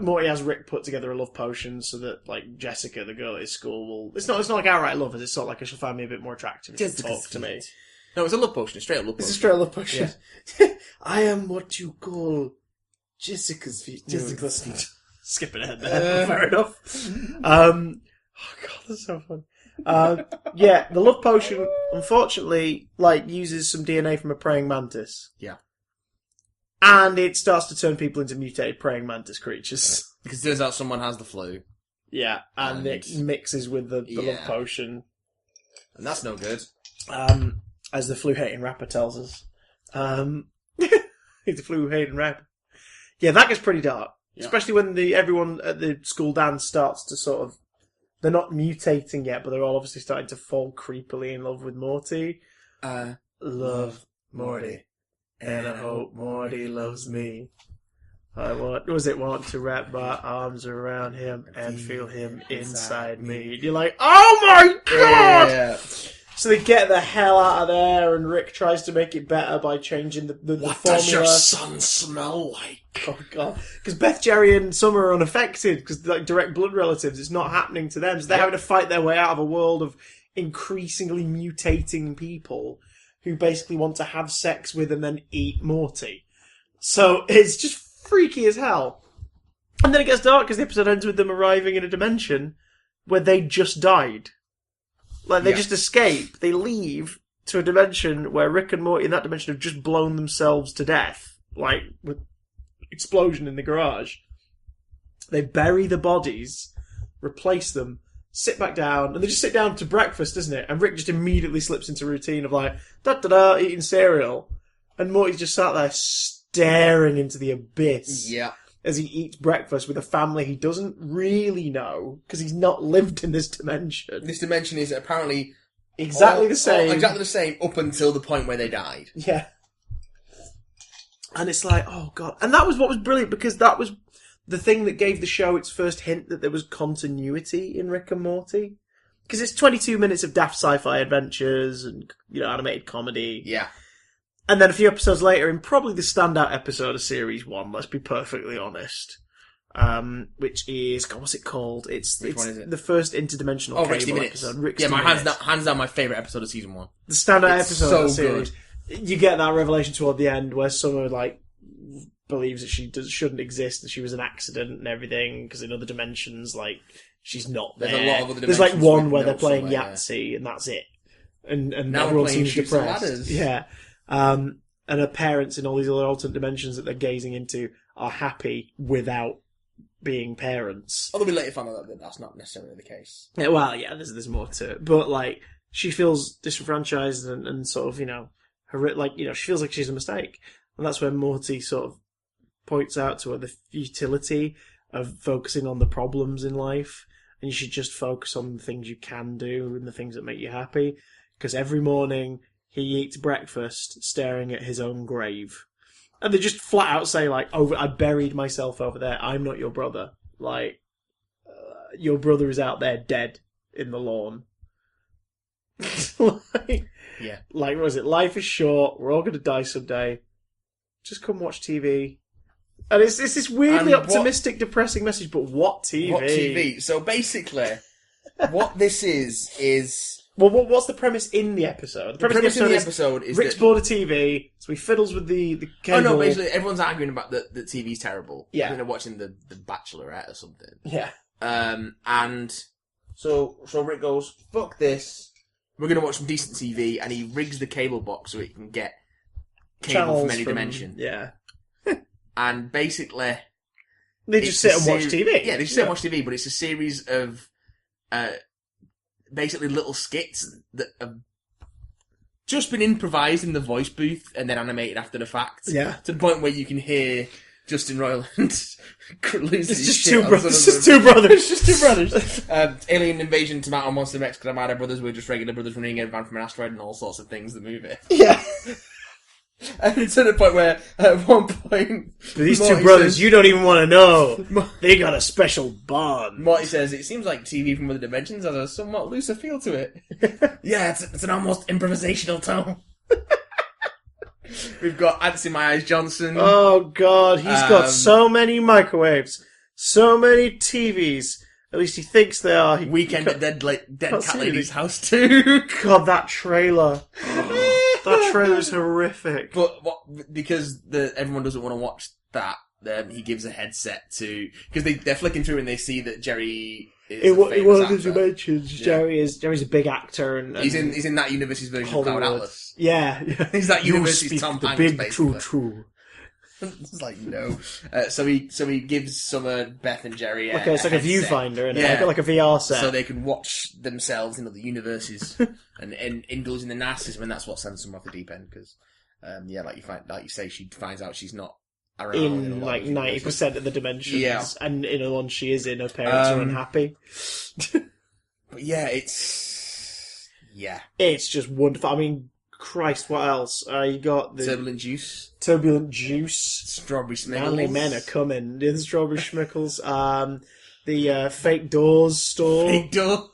Morty has Rick put together a love potion so that, like, Jessica, the girl at his school, will. It's not like outright love. It's sort of like, she'll find me a bit more attractive. She'll talk to me. No, it's a love potion. A straight up love potion. It's a straight up love potion. Yeah. I am what you call Jessica's feet. Jessica's feet. Skipping ahead there. Fair enough. Oh god, that's so fun. Yeah, the love potion, unfortunately, like, uses some DNA from a praying mantis. Yeah. And it starts to turn people into mutated praying mantis creatures. Because it turns out someone has the flu. Yeah, and it mixes with the love potion. And that's no good. As the flu-hating rapper tells us. He's the flu-hating rapper. Yeah, that gets pretty dark. Yeah. Especially when everyone at the school dance starts to sort of they're not mutating yet, but they're all obviously starting to fall creepily in love with Morty. I Love Morty, and I hope Morty loves me. I want to wrap my arms around him and feel him inside me. And you're like, oh my god! Yeah. So they get the hell out of there, and Rick tries to make it better by changing the formula. What does your son smell like? Oh god! Because Beth, Jerry, and Summer are unaffected because they're like direct blood relatives. It's not happening to them, so they're having to fight their way out of a world of increasingly mutating people who basically want to have sex with and then eat Morty. So it's just freaky as hell. And then it gets dark because the episode ends with them arriving in a dimension where they just died. Like, they just escape. They leave to a dimension where Rick and Morty in that dimension have just blown themselves to death. Like, with explosion in the garage. They bury the bodies, replace them, sit back down, and they just sit down to breakfast, isn't it? And Rick just immediately slips into routine of like, da-da-da, eating cereal. And Morty's just sat there staring into the abyss. Yeah. As he eats breakfast with a family he doesn't really know, because he's not lived in this dimension. This dimension is apparently exactly the same. Exactly the same up until the point where they died. Yeah. And it's like, oh god. And that was what was brilliant, because that was the thing that gave the show its first hint that there was continuity in Rick and Morty. Because it's 22 minutes of daft sci-fi adventures and, animated comedy. Yeah. And then a few episodes later, in probably the standout episode of Series 1, let's be perfectly honest, which is, God, what's it called? It's one is it? The first interdimensional cable episode. Rick's yeah, hands down my favourite episode of Season 1. The standout episode so of the series. Good. You get that revelation toward the end where Summer, believes that she shouldn't exist, that she was an accident and everything, because in other dimensions, she's not there. There's a lot of other There's dimensions one where they're notes playing somewhere, Yahtzee, and that's it. And now everyone we're playing seems Shoots and depressed. Ladders. Yeah. And her parents in all these other alternate dimensions that they're gazing into are happy without being parents. Although we later find out that that's not necessarily the case. Yeah, well, yeah, there's more to it. But, she feels disenfranchised and sort of, she feels like she's a mistake. And that's where Morty sort of points out to her the futility of focusing on the problems in life. And you should just focus on the things you can do and the things that make you happy. Because every morning he eats breakfast staring at his own grave. And they just flat out say, I buried myself over there. I'm not your brother. Your brother is out there dead in the lawn. Yeah. What was it? Life is short. We're all going to die someday. Just come watch TV. And it's this weirdly optimistic, depressing message, but what TV? What TV? So basically, what this is... Well, what's the premise in the episode? The premise in the episode is Rick's bored of TV, so he fiddles with the cable. Oh no, basically everyone's arguing about that TV's terrible. Yeah. They're watching the Bachelorette or something. Yeah. And so Rick goes, fuck this, we're going to watch some decent TV, and he rigs the cable box so he can get cable from any dimension. Yeah. And basically... They just sit and watch TV. Yeah, they just sit and watch TV, but it's a series of... basically little skits that have just been improvised in the voice booth and then animated after the fact. Yeah. To the point where you can hear Justin Roiland lose his just shit two on brothers. some It's of just two brothers. It's just two brothers. Alien Invasion, Tomato Monster, Mexican Armada Brothers were just regular brothers running in a van from an asteroid and all sorts of things, the movie. Yeah. And it's at a point where, at one point... These Morty two brothers, says, you don't even want to know. They got a special bond. Morty says, it seems like TV from other dimensions has a somewhat looser feel to it. Yeah, it's an almost improvisational tone. We've got Ants in My Eyes Johnson. Oh, God. He's got so many microwaves. So many TVs. At least he thinks they are. Weekend at Dead Cat Lady's House too. God, that trailer. That trailer's horrific. But because everyone doesn't want to watch that, he gives a headset to... Because they're flicking through and they see that Jerry is in one of the actor. dimensions, Jerry's a big actor. And he's in that universe's version Hollywood. of Cloud Atlas. Yeah. He's that universe's Tom the Hanks, big basically. true. It's like, no. So he gives Summer, Beth and Jerry it's like a viewfinder, and like a VR set. So they can watch themselves in other universes and indulge in the narcissism, and that's what sends them off the deep end, because, like you say, she finds out she's not around in 90% of the dimensions. Yeah. And in the one she is in, her parents are unhappy. But yeah, it's just wonderful. I mean, Christ, what else? You got the Turbulent Juice, Strawberry Strawberry Smiggles. Manly Men are coming. The Strawberry Schmickles. The Fake Doors store. Fake Door.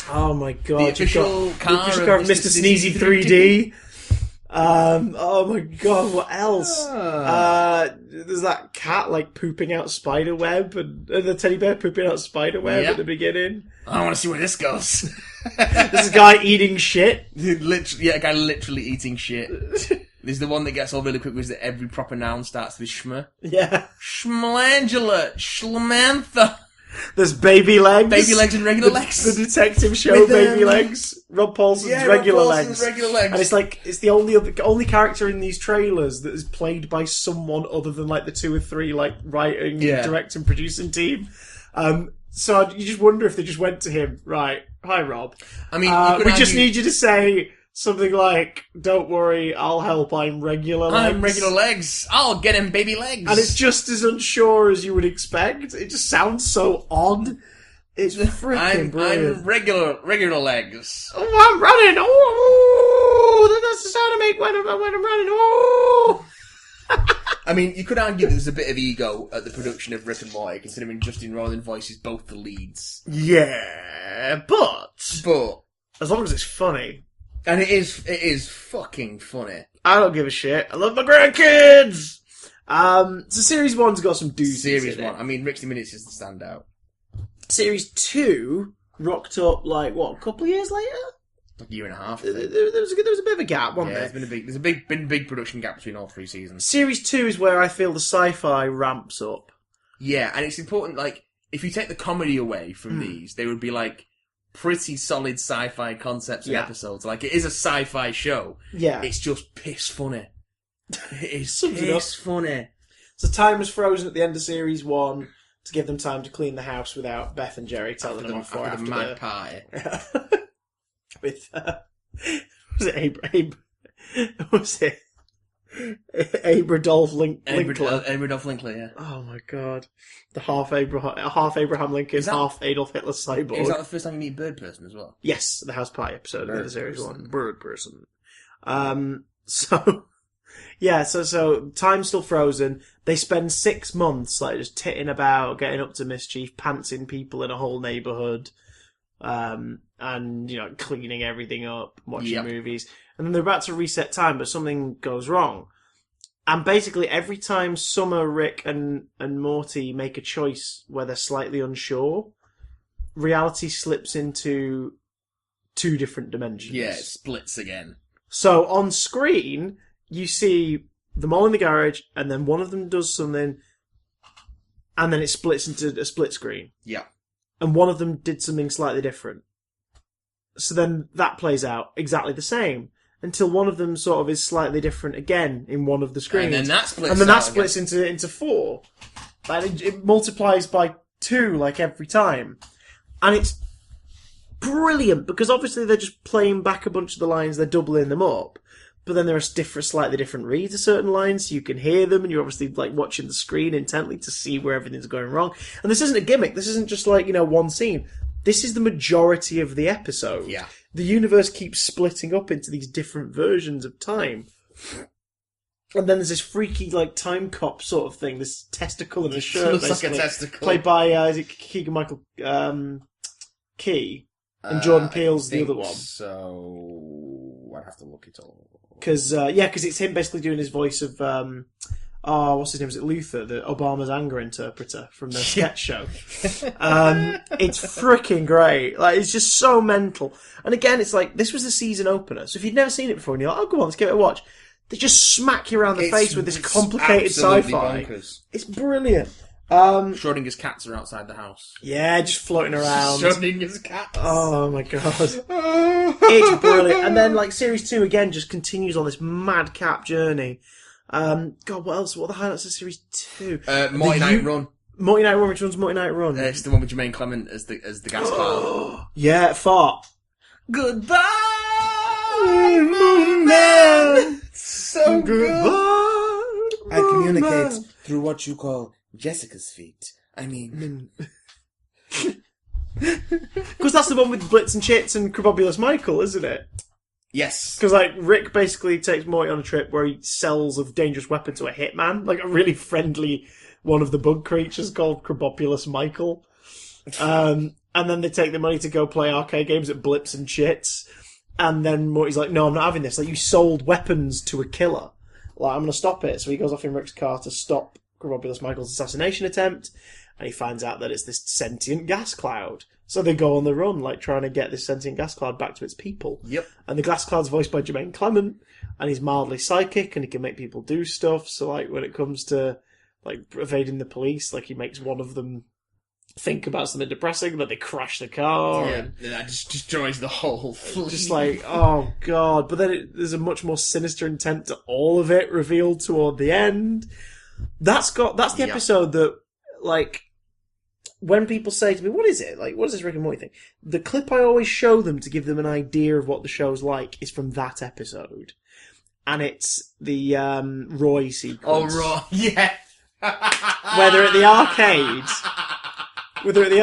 Oh my god! The official car of Mr. Sneezy 3D. Oh my god! What else? There's that cat like pooping out spider web, and the teddy bear pooping out spider web at the beginning. I want to see where this goes. There's a guy eating shit. A guy literally eating shit. There's the one that gets all really quick, was that every proper noun starts with shma. Yeah. Schmalangela, Schlamantha. There's Baby Legs. Baby Legs and Regular Legs. The detective show With, Baby Legs. Rob Paulson's Regular Legs. Regular Legs. And it's like, it's the only character in these trailers that is played by someone other than like the 2 or 3 like writing, directing, producing team. So you just wonder if they just went to him, right, hi Rob. I mean, we just need you to say something like, don't worry, I'll help, I'm Regular Legs. I'm Regular Legs. I'll get him Baby Legs. And it's just as unsure as you would expect. It just sounds so odd. It's freaking brilliant. I'm regular Legs. Oh, I'm running. Oh, that's the sound I make when I'm running. Oh. I mean, you could argue there's a bit of ego at the production of Rick and Morty, considering Justin Roiland voices both the leads. Yeah, but as long as it's funny. And it is fucking funny. I don't give a shit. I love my grandkids! So Series 1's got some doozies Series in 1. it. I mean, Rick Minutes is the standout. Series 2 rocked up, like, what, a couple of years later? Like a year and a half. There was a bit of a gap, wasn't there? There's been a big production gap between all 3 seasons. Series 2 is where I feel the sci-fi ramps up. Yeah, and it's important, like, if you take the comedy away from these, they would be, like, pretty solid sci-fi concepts and episodes. Like, it is a sci-fi show. Yeah. It's just piss funny. It is piss funny. So time was frozen at the end of Series 1 to give them time to clean the house without Beth and Jerry telling them off after the mad party. With, was it was it Abradolph Linkler? Abradolph Linkler, yeah. Oh my god. The half Abraham Lincoln, half Adolf Hitler cyborg. Is that the first time you meet Bird Person as well? Yes, the House Party episode of the Series 1. Bird Person. So time's still frozen. They spend 6 months like just titting about, getting up to mischief, pantsing people in a whole neighbourhood, and you know, cleaning everything up, watching movies. And then they're about to reset time, but something goes wrong. And basically every time Summer, Rick and Morty make a choice where they're slightly unsure, reality slips into 2 different dimensions. Yeah, it splits again. So on screen, you see them all in the garage, and then one of them does something, and then it splits into a split screen. Yeah. And one of them did something slightly different. So then that plays out exactly the same, until one of them sort of is slightly different again in one of the screens. And then that splits into 4. Like it multiplies by 2 like every time. And it's brilliant, because obviously they're just playing back a bunch of the lines, they're doubling them up. But then there are slightly different reads of certain lines, so you can hear them, and you're obviously like watching the screen intently to see where everything's going wrong. And this isn't a gimmick. This isn't just like, one scene. This is the majority of the episode. Yeah. The universe keeps splitting up into these different versions of time. And then there's this freaky, like, time cop sort of thing, this testicle in a shirt, looks basically. like a testicle. Played by, is it Keegan-Michael Key? And Jordan Peele's the other one. So I'd have to look it all. Because it's him basically doing his voice of, what's his name? Is it Luther, the Obama's anger interpreter from the sketch show? It's freaking great. Like, it's just so mental. And again, it's like, this was the season opener. So if you'd never seen it before and you're like, oh, come on, let's give it a watch. They just smack you around the face with this complicated sci-fi. Bonkers. It's brilliant. Schrodinger's cats are outside the house. Yeah, just floating around. Schrodinger's cats. Oh my god. It's brilliant. And then, like, Series 2 again just continues on this madcap journey. God, what else? What are the highlights of Series 2? Morty Night Run. Morty Night Run, which one's Morty Night Run? It's the one with Jermaine Clement as the gas pile. Yeah, fart. Goodbye, Moon Man. So Goodbye. I communicate through what you call Jessica's feet. I mean... Because that's the one with Blitz and Chits and Crebobulous Michael, isn't it? Yes. Because, like, Rick basically takes Morty on a trip where he sells a dangerous weapon to a hitman, like a really friendly one of the bug creatures called Crebobulous Michael. And then they take the money to go play arcade games at Blips and Chits. And then Morty's like, no, I'm not having this. Like, you sold weapons to a killer. Like, I'm going to stop it. So he goes off in Rick's car to stop Crebobulous Michael's assassination attempt. And he finds out that it's this sentient gas cloud. So they go on the run, like, trying to get this sentient gas cloud back to its people. Yep. And the gas cloud's voiced by Jermaine Clement. And he's mildly psychic, and he can make people do stuff. So, like, when it comes to, like, evading the police, like, he makes one of them think about something depressing, but they crash the car. Yeah, and that just destroys the whole fleet. Just like, oh god. But then there's a much more sinister intent to all of it revealed toward the end. That's the episode that, like, when people say to me, what is it? Like, what is this Rick and Morty thing? The clip I always show them to give them an idea of what the show's like is from that episode. And it's the Roy sequence. Oh, Roy, yeah. Where they're at the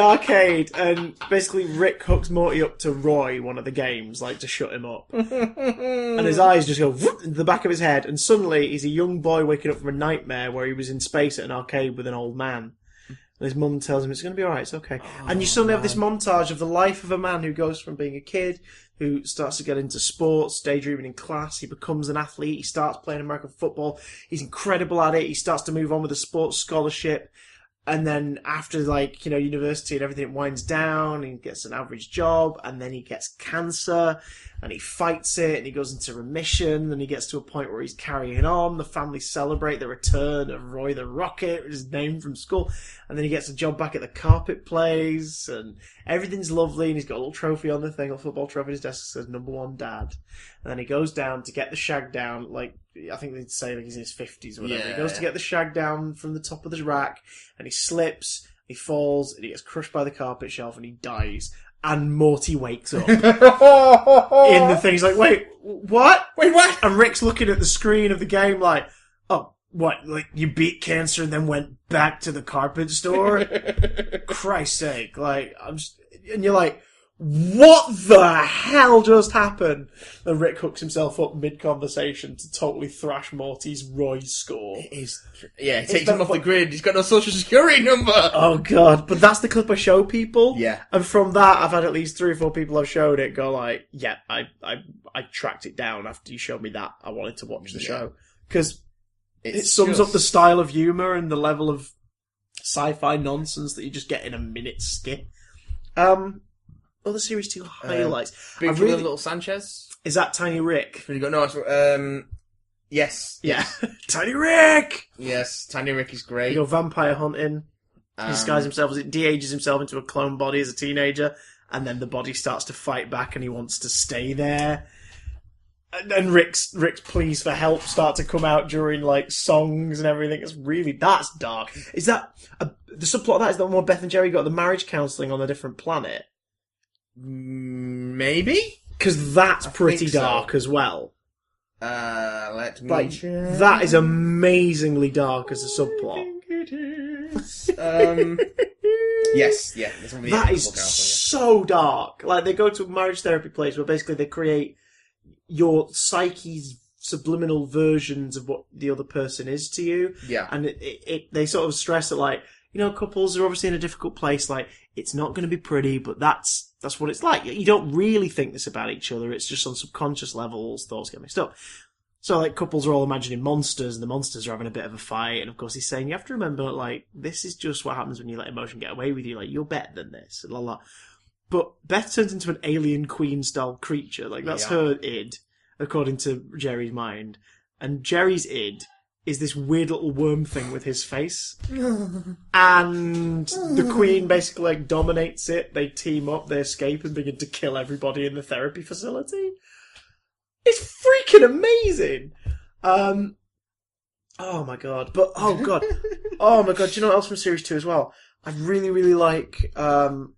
arcade, and basically Rick hooks Morty up to Roy, one of the games, like, to shut him up. And his eyes just go whoop into the back of his head, and suddenly he's a young boy waking up from a nightmare where he was in space at an arcade with an old man. And his mum tells him it's going to be alright, it's okay. And you suddenly have this montage of the life of a man who goes from being a kid, who starts to get into sports, daydreaming in class, he becomes an athlete, he starts playing American football, he's incredible at it, he starts to move on with a sports scholarship, and then after, like, you know, university and everything, it winds down, and he gets an average job, and then he gets cancer, and he fights it, and he goes into remission, and he gets to a point where he's carrying on, the family celebrate the return of Roy the Rocket, his name from school, and then he gets a job back at the carpet place, and everything's lovely, and he's got a little trophy on the thing, a football trophy on his desk that says #1 Dad. And then he goes down to get the shag down, like, I think they'd say like he's in his 50s or whatever. Yeah, he goes to get the shag down from the top of the rack, and he slips, he falls, and he gets crushed by the carpet shelf, and he dies. And Morty wakes up in the thing. He's like, wait, what? Wait, what? And Rick's looking at the screen of the game like, oh, what, like, you beat cancer and then went back to the carpet store? Christ's sake, like, and you're like, what the hell just happened? And Rick hooks himself up mid-conversation to totally thrash Morty's Roy score. He takes him off the grid. He's got no social security number. Oh god, but that's the clip I show people. Yeah. And from that, I've had at least 3 or 4 people I've showed it go like, yeah, I tracked it down after you showed me that. I wanted to watch the show. Because it sums up the style of humour and the level of sci-fi nonsense that you just get in a minute skit. Other Series 2 highlights. Big Little Sanchez. Is that Tiny Rick? You got no. Yes. Yeah. Tiny Rick! Yes, Tiny Rick is great. You go vampire hunting. He disguises himself, de-ages himself into a clone body as a teenager, and then the body starts to fight back and he wants to stay there. And Rick's pleas for help start to come out during, like, songs and everything. That's dark. Is that, the subplot of that is the one where Beth and Jerry got the marriage counselling on a different planet? Maybe? Because that's pretty dark as well. Let me Like, check. that is amazingly dark as a subplot. Yes, yeah. That is so dark. Like, they go to a marriage therapy place where basically they create your psyche's subliminal versions of what the other person is to you. Yeah. And they sort of stress that, like, you know, couples are obviously in a difficult place. Like, it's not going to be pretty, but that's what it's like. You don't really think this about each other. It's just on subconscious levels, thoughts get mixed up. So, like, couples are all imagining monsters, and the monsters are having a bit of a fight. And, of course, he's saying, you have to remember, like, this is just what happens when you let emotion get away with you. Like, you're better than this. La la. But Beth turns into an alien queen-style creature. Like, that's her id, according to Jerry's mind. And Jerry's id is this weird little worm thing with his face. And the queen basically, like, dominates it. They team up, they escape, and begin to kill everybody in the therapy facility. It's freaking amazing! Oh my god. But, oh god. Oh my god, do you know what else from Series 2 as well? I really, really like, the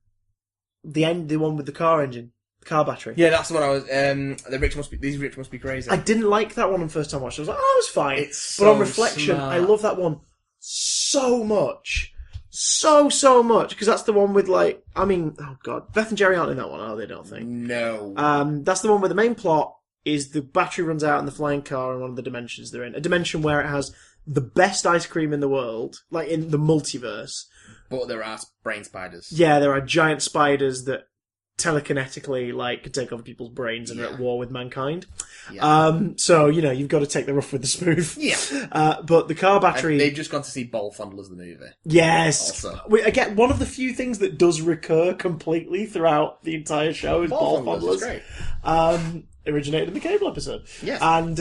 one with the car engine. Car battery. Yeah, that's the one I was. These rich must be crazy. I didn't like that one on first time watch. I was like, oh, it was fine. It's but on so reflection, smart. I love that one so much. so much, because that's the one with, like, I mean, oh god, Beth and Jerry aren't in that one, are they? I don't think. No. That's the one where the main plot is the battery runs out in the flying car in one of the dimensions they're in. A dimension where it has the best ice cream in the world, like in the multiverse. But there are brain spiders. Yeah, there are giant spiders that telekinetically, like, can take over people's brains and are at war with mankind. Yeah. So, you know, you've got to take the rough with the smooth. Yeah. But the car battery... And they've just gone to see Ball Fondlers, the movie. Yes. Also. Again, one of the few things that does recur completely throughout the entire show is Ball Fondlers. Is great. Originated in the Cable episode. Yes. And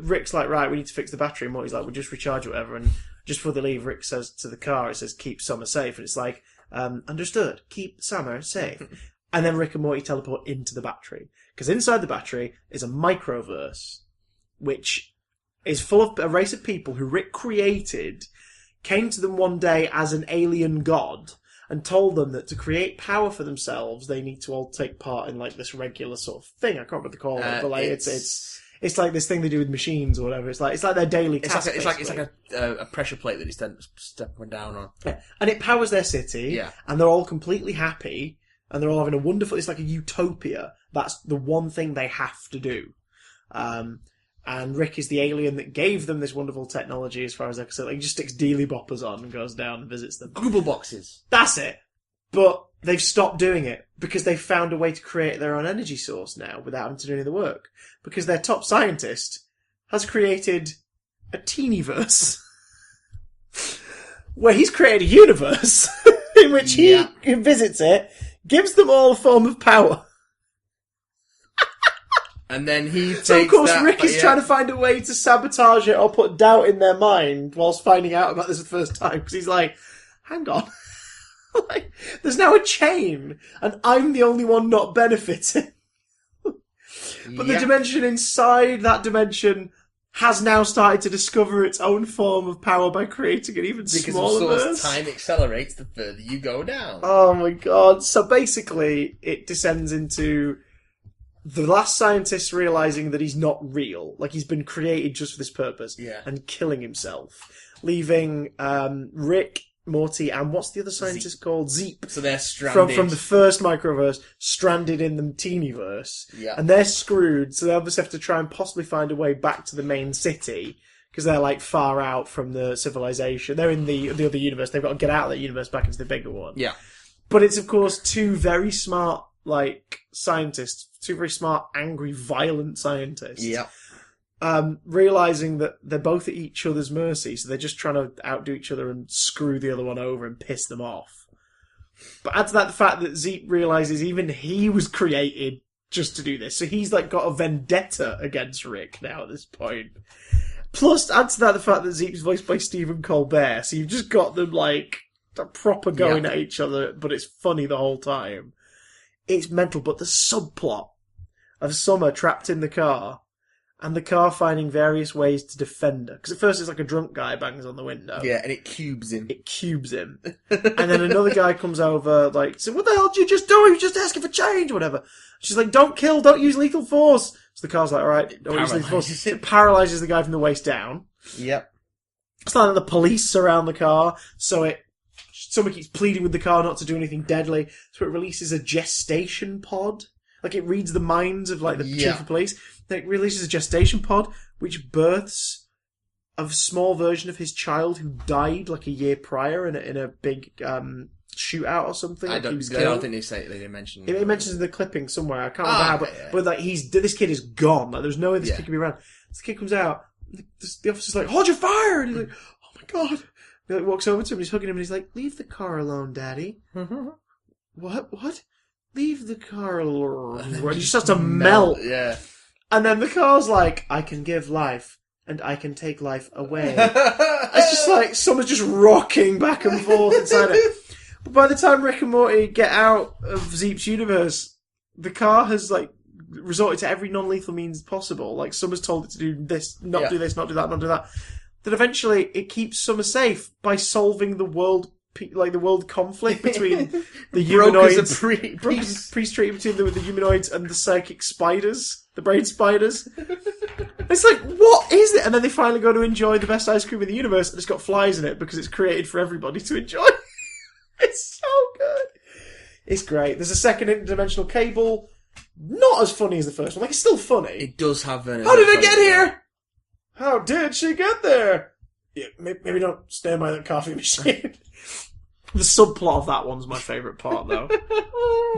Rick's like, right, we need to fix the battery. And Morty's like, we'll just recharge it, whatever. And just before they leave, Rick says to the car, it says, keep Summer safe. And it's like, understood, keep Summer safe. And then Rick and Morty teleport into the battery. Because inside the battery is a microverse, which is full of a race of people who Rick created, came to them one day as an alien god, and told them that to create power for themselves, they need to all take part in, like, this regular sort of thing. I can't remember what they call it, but, like, it's like this thing they do with machines or whatever. It's like their daily task. It's like a pressure plate that he's stepping down on. Yeah. And it powers their city. Yeah. And they're all completely happy. And they're all having a wonderful... It's like a utopia. That's the one thing they have to do. And Rick is the alien that gave them this wonderful technology, as far as I can say. Like, he just sticks dealy boppers on and goes down and visits them. Google boxes. That's it. But they've stopped doing it because they've found a way to create their own energy source now without having to do any of the work. Because their top scientist has created a teeny-verse where he's created a universe in which he visits it, gives them all a form of power. And then he takes So, of course, Rick is trying to find a way to sabotage it or put doubt in their mind whilst finding out about this for the first time. Because he's like, hang on. Like, there's now a chain, and I'm the only one not benefiting. But the dimension inside that dimension has now started to discover its own form of power by creating an even smaller Because verse. time accelerates the further you go down. Oh my god. So basically, it descends into the last scientist realising that he's not real. Like, he's been created just for this purpose. Yeah. And killing himself. Leaving Rick, Morty, and what's the other scientist called? Zeep. So they're stranded. From the first microverse, stranded in the teenyverse. Yeah. And they're screwed, so they obviously have to try and possibly find a way back to the main city, because they're, like, far out from the civilization. They're in the other universe. They've got to get out of that universe back into the bigger one. Yeah. But it's, of course, two very smart, like, scientists. Two very smart, angry, violent scientists. Yeah. Realising that they're both at each other's mercy, so they're just trying to outdo each other and screw the other one over and piss them off. But add to that the fact that Zeke realises even he was created just to do this, so he's like got a vendetta against Rick now at this point. Plus, add to that the fact that Zeke's voiced by Stephen Colbert, so you've just got them like proper going at each other, but it's funny the whole time. It's mental, but the subplot of Summer trapped in the car, and the car finding various ways to defend her. Because at first it's like a drunk guy bangs on the window. Yeah, and it cubes him. And then another guy comes over, like, so what the hell did you just do? You were just asking for change, or whatever. She's like, don't kill, don't use lethal force. So the car's like, alright, don't use lethal force. It paralyses the guy from the waist down. Yep. It's like the police surround the car, so someone keeps pleading with the car not to do anything deadly, so it releases a gestation pod. Like, it reads the minds of, like, the chief of police. Then it releases a gestation pod, which births a small version of his child who died, like, a year prior in a big shootout or something. I don't think they didn't mention it. It mentions in the clipping somewhere. I can't remember how, but like, this kid is gone. Like, there's no way this kid can be around. This kid comes out, the officer's like, hold your fire! And he's like, oh my god. He like, walks over to him, he's hugging him, and he's like, leave the car alone, Daddy. What? Leave the car alone. And he just starts to melt. Yeah. And then the car's like, I can give life, and I can take life away. It's just like, someone's just rocking back and forth inside it. But by the time Rick and Morty get out of Zeep's universe, the car has, like, resorted to every non-lethal means possible. Like, Summer's told it to do this, not do this, not do that, not do that. Then eventually, it keeps Summer safe by solving the world conflict between the humanoids, peace treaty between the humanoids and the psychic spiders. The brain spiders. It's like, what is it? And then they finally go to enjoy the best ice cream in the universe, and it's got flies in it because it's created for everybody to enjoy. It's so good. It's great. There's a second interdimensional cable. Not as funny as the first one. Like, it's still funny. It does have an... How did it get here? How did she get there? Yeah, maybe don't stand by that coffee machine. The subplot of that one's my favourite part, though.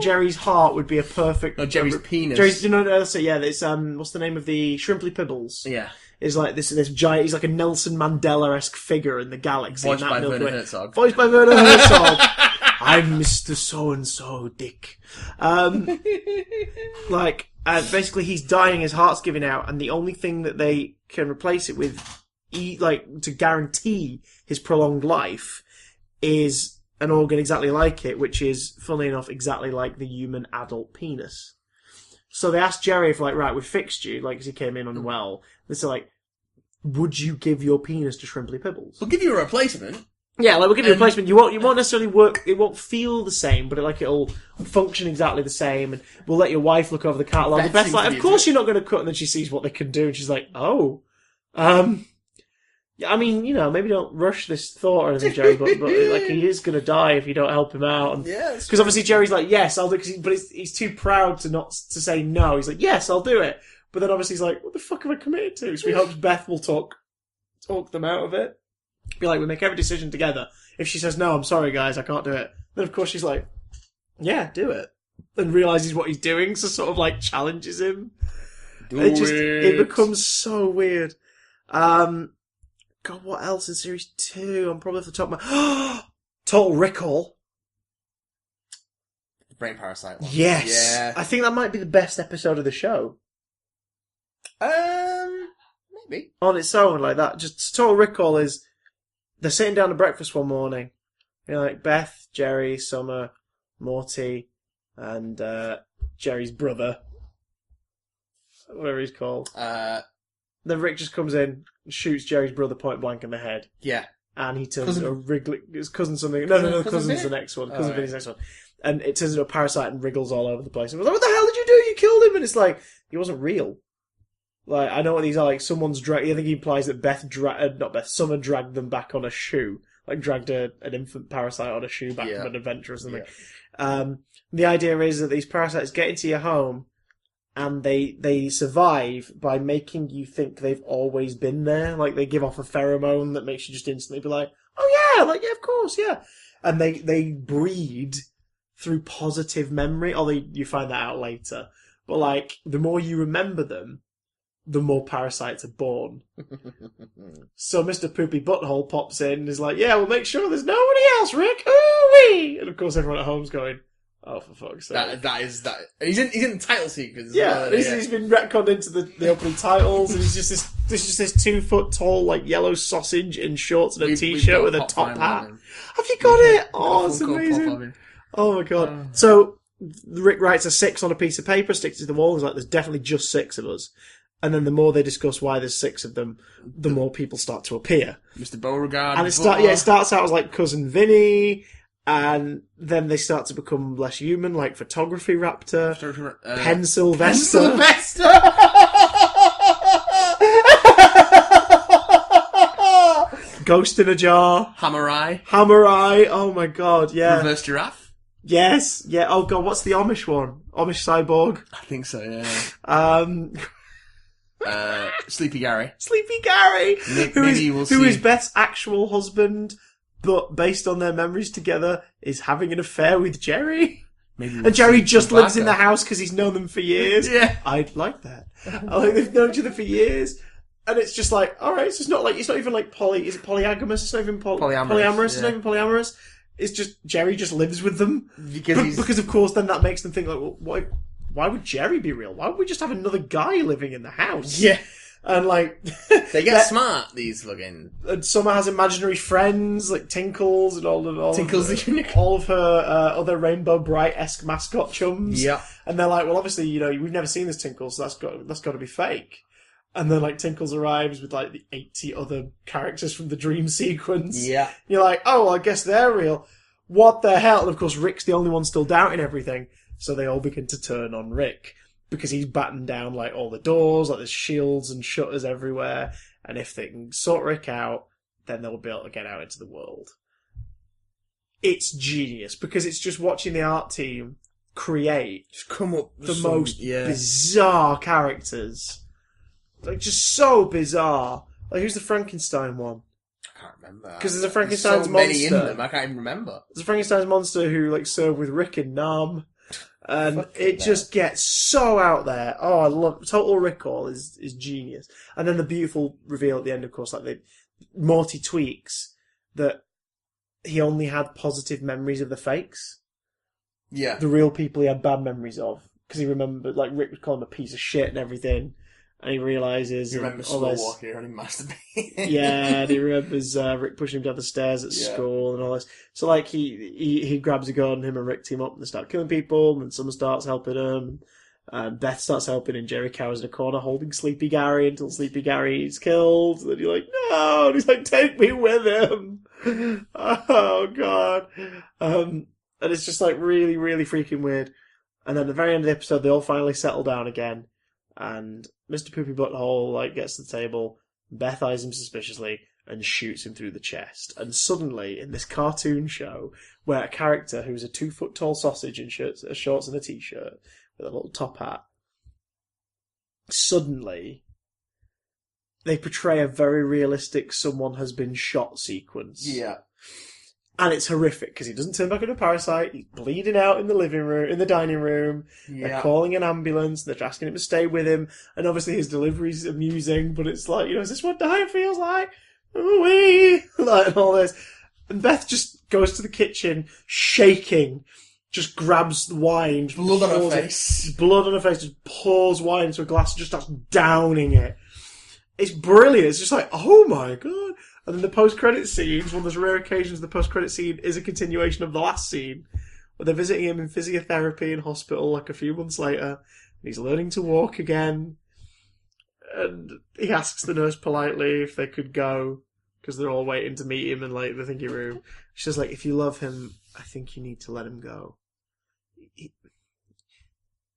Jerry's heart would be a perfect... No, Jerry's penis. Jerry's, you know, so yeah, it's, what's the name of the Shrimply Pibbles? Yeah. Is like this giant, he's like a Nelson Mandela-esque figure in the galaxy. Voiced by Werner Herzog. Voiced by Werner Herzog. I'm Mr. So-and-so Dick. Basically he's dying, his heart's giving out, and the only thing that they can replace it with, to guarantee his prolonged life, is an organ exactly like it, which is, funnily enough, exactly like the human adult penis. So they asked Jerry if, like, right, we fixed you, like, because he came in unwell. They said, like, would you give your penis to Shrimply Pibbles? We'll give you a replacement. Yeah, like, we'll give you a replacement. You won't necessarily work, it won't feel the same, but it'll function exactly the same, and we'll let your wife look over the catalogue. And Beth's like, of course you're not going to cut, and then she sees what they can do, and she's like, oh. I mean, you know, maybe don't rush this thought or anything, Jerry, but like, he is going to die if you don't help him out. Because obviously Jerry's like, yes, I'll do it, but he's too proud to say no. He's like, yes, I'll do it. But then obviously he's like, what the fuck have I committed to? So he hopes Beth will talk them out of it. Be like, we make every decision together. If she says, no, I'm sorry, guys, I can't do it. Then of course she's like, yeah, do it. And realises what he's doing, so sort of like challenges him. It becomes so weird. God, what else in Series 2? I'm probably off the top of my... Total Recall. The brain parasite one. Yes. Yeah. I think that might be the best episode of the show. Maybe. On its own, like that. Just Total Recall is... They're sitting down to breakfast one morning. You know, like Beth, Jerry, Summer, Morty, and Jerry's brother. Whatever he's called. Then Rick just comes in, shoots Jerry's brother point blank in the head. Yeah. And he turns into a wriggly... His cousin something... No, cousin's the next one. Cousin Vinny's the next one. And it turns into a parasite and wriggles all over the place. And we're like, what the hell did you do? You killed him! And it's like, he wasn't real. Like, I know what these are, like, someone's I think he implies that Summer dragged them back on a shoe. Like, dragged an infant parasite on a shoe back from an adventure or something. Yeah. The idea is that these parasites get into your home, and they survive by making you think they've always been there. Like, they give off a pheromone that makes you just instantly be like, oh yeah, like, yeah, of course, yeah. And they breed through positive memory, although you find that out later. But, like, the more you remember them, the more parasites are born. So Mr. Poopy Butthole pops in and is like, yeah, we'll make sure there's nobody else, Rick. Ooh-wee! And of course everyone at home's going, oh, for fuck's sake. That is. He's in the title sequence. Yeah, he's been retconned into the opening titles, and he's just this 2 foot tall, like, yellow sausage in shorts and a t-shirt with a top hat. Have you got it? Oh, it's amazing. Oh my god. So Rick writes a 6 on a piece of paper, sticks it to the wall, and is like, there's definitely just 6 of us. And then the more they discuss why there's 6 of them, the more people start to appear. Mr. Beauregard. And it starts out as like Cousin Vinny, and then they start to become less human, like Photography Raptor, Pen Sylvester. Ghost in a Jar. Hammer Eye. Oh my god, yeah. Reverse Giraffe. Yes, yeah. Oh god, what's the Amish one? Amish Cyborg? I think so, yeah. Sleepy Gary. Who is Beth's actual husband, but based on their memories together, is having an affair with Jerry. And Jerry just lives in the house because he's known them for years. Yeah. I'd like that. They've known each other for years. And it's just like, alright, so it's not even like is it polyagamous? It's not even polyamorous. Yeah. It's not even polyamorous. It's just, Jerry just lives with them. Because of course then that makes them think like, well, why would Jerry be real? Why would we just have another guy living in the house? Yeah. And like... they get smart, these fucking... And Summer has imaginary friends, like Tinkles and all Tinkles of all of her other Rainbow Bright-esque mascot chums. Yeah. And they're like, well, obviously, you know, we've never seen this Tinkles, so that's got to be fake. And then, like, Tinkles arrives with, like, the 80 other characters from the dream sequence. Yeah. You're like, oh, well, I guess they're real. What the hell? And, of course, Rick's the only one still doubting everything. So they all begin to turn on Rick. because he's battened down like all the doors, like there's shields and shutters everywhere, and if they can sort Rick out, then they'll be able to get out into the world. It's genius, because it's just watching the art team create Just come up with the most bizarre characters. Like, just so bizarre. Like, who's the Frankenstein one? I can't remember. Because there's a Frankenstein's so many monster. in them, I can't even remember. There's a Frankenstein's monster who, like, served with Rick and Nam. And it just gets so out there. Oh, I love Total Recall is genius. And then the beautiful reveal at the end, of course, like Morty tweaks that he only had positive memories of the fakes. Yeah. The real people he had bad memories of. Because he remembered, like, Rick was calling him a piece of shit and everything. And he realises... He remembers slow walking around in masturbating. Yeah, and he remembers Rick pushing him down the stairs at school and all this. So, like, he grabs a gun, him and Rick team up and they start killing people, and Summer starts helping him, and Beth starts helping, and Jerry cowers in a corner holding Sleepy Gary until Sleepy Gary is killed. And you're like, no! And he's like, take me with him! Oh, God. And it's just, like, really, really freaking weird. And then at the very end of the episode, they all finally settle down again. And Mr. Poopy Butthole, like, gets to the table, Beth eyes him suspiciously, and shoots him through the chest. And suddenly, in this cartoon show, where a character who's a 2-foot-tall sausage in shorts and a t-shirt, with a little top hat, suddenly, they portray a very realistic someone has been shot sequence. Yeah. And it's horrific, because he doesn't turn back into a parasite, he's bleeding out in the living room, in the dining room, they're calling an ambulance, they're asking him to stay with him, and obviously his delivery's amusing, but it's like, is this what dying feels like? Ooh-wee! Like, and all this. And Beth just goes to the kitchen, shaking, just grabs the wine, blood on her face, just pours wine into a glass and just starts downing it. It's brilliant, it's just like, oh my god. And then the post-credit scenes, one of those rare occasions the post-credit scene is a continuation of the last scene, where they're visiting him in physiotherapy in hospital like a few months later, and he's learning to walk again, and he asks the nurse politely if they could go, because they're all waiting to meet him in like the thingy room. She says, like, if you love him, I think you need to let him go.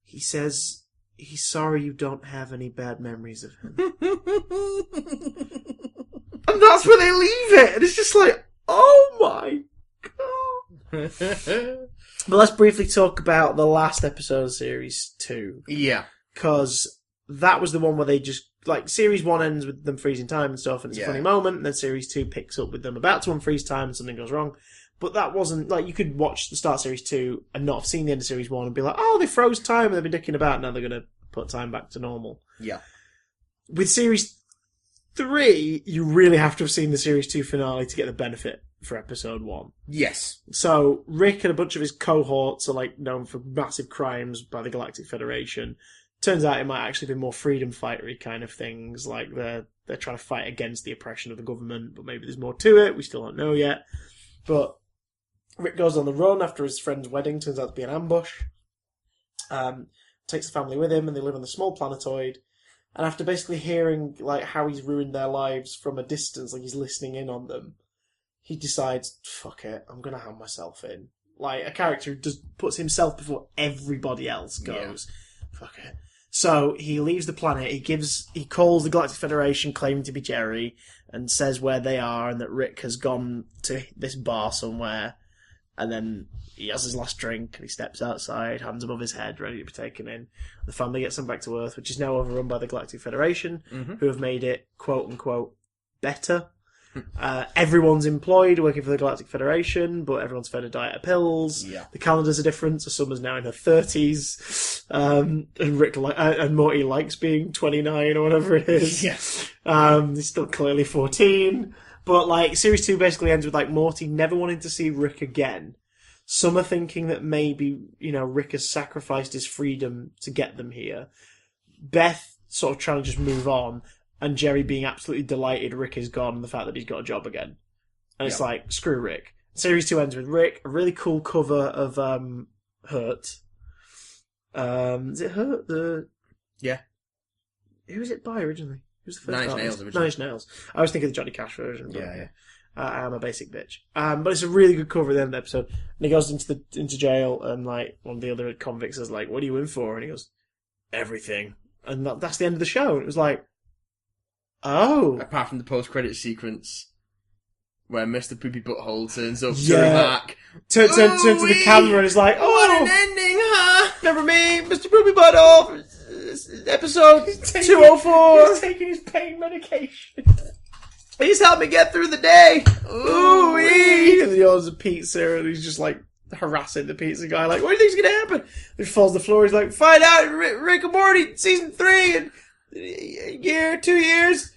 He says he's sorry you don't have any bad memories of him. And that's where they leave it. And it's just like, oh my god. But let's briefly talk about the last episode of Series 2. Yeah. Because that was the one where they just, like, Series 1 ends with them freezing time and stuff, and it's a funny moment, and then Series 2 picks up with them about to unfreeze time and something goes wrong. But that wasn't, like, you could watch the start of Series 2 and not have seen the end of Series 1 and be like, oh, they froze time and they've been dicking about, now they're going to put time back to normal. Yeah. With Series 3, you really have to have seen the Series 2 finale to get the benefit for Episode 1. Yes. So, Rick and a bunch of his cohorts are, like, known for massive crimes by the Galactic Federation. Turns out it might actually be more freedom fightery kind of things, like they're trying to fight against the oppression of the government, but maybe there's more to it, we still don't know yet. But Rick goes on the run after his friend's wedding, turns out to be an ambush. Takes the family with him, and they live on the small planetoid. And after basically hearing like how he's ruined their lives from a distance, like he's listening in on them, he decides, fuck it, I'm going to hand myself in. Like, a character who just puts himself before everybody else goes, fuck it. So he leaves the planet, he calls the Galactic Federation claiming to be Jerry, and says where they are, and that Rick has gone to this bar somewhere, and then he has his last drink, and he steps outside, hands above his head, ready to be taken in. The family gets him back to Earth, which is now overrun by the Galactic Federation, who have made it, quote-unquote, better. Everyone's employed, working for the Galactic Federation, but everyone's fed a diet of pills. Yeah. The calendars are different, so Summer's now in her 30s, and Rick and Morty likes being 29 or whatever it is. Yes. He's still clearly 14. But, like, Series 2 basically ends with, like, Morty never wanting to see Rick again. Summer thinking that maybe, Rick has sacrificed his freedom to get them here. Beth sort of trying to just move on. And Jerry being absolutely delighted Rick is gone and the fact that he's got a job again. And it's like, screw Rick. Series 2 ends with Rick, a really cool cover of Hurt. Is it Hurt? Yeah. Who was it by originally? Who's the first Nine Inch artist? Nails originally. Nine Inch Nails. I was thinking of the Johnny Cash version. Yeah. I am a basic bitch. But it's a really good cover at the end of the episode. And he goes into jail and, like, one of the other convicts is like, what are you in for? And he goes, everything. And that's the end of the show. And it was like, oh. Apart from the post-credit sequence where Mr. Poopy Butthole turns up to Yeah. remark, Turns to the camera and is like, what oh, an ending, huh? remember me, Mr. Poopy Butthole, episode 204. He's taking his pain medication. Please help me get through the day. Ooh-wee. And he orders a pizza and he's just like harassing the pizza guy. Like, what do you think's going to happen? He falls to the floor. He's like, find out Rick and Morty season 3 in a year, 2 years,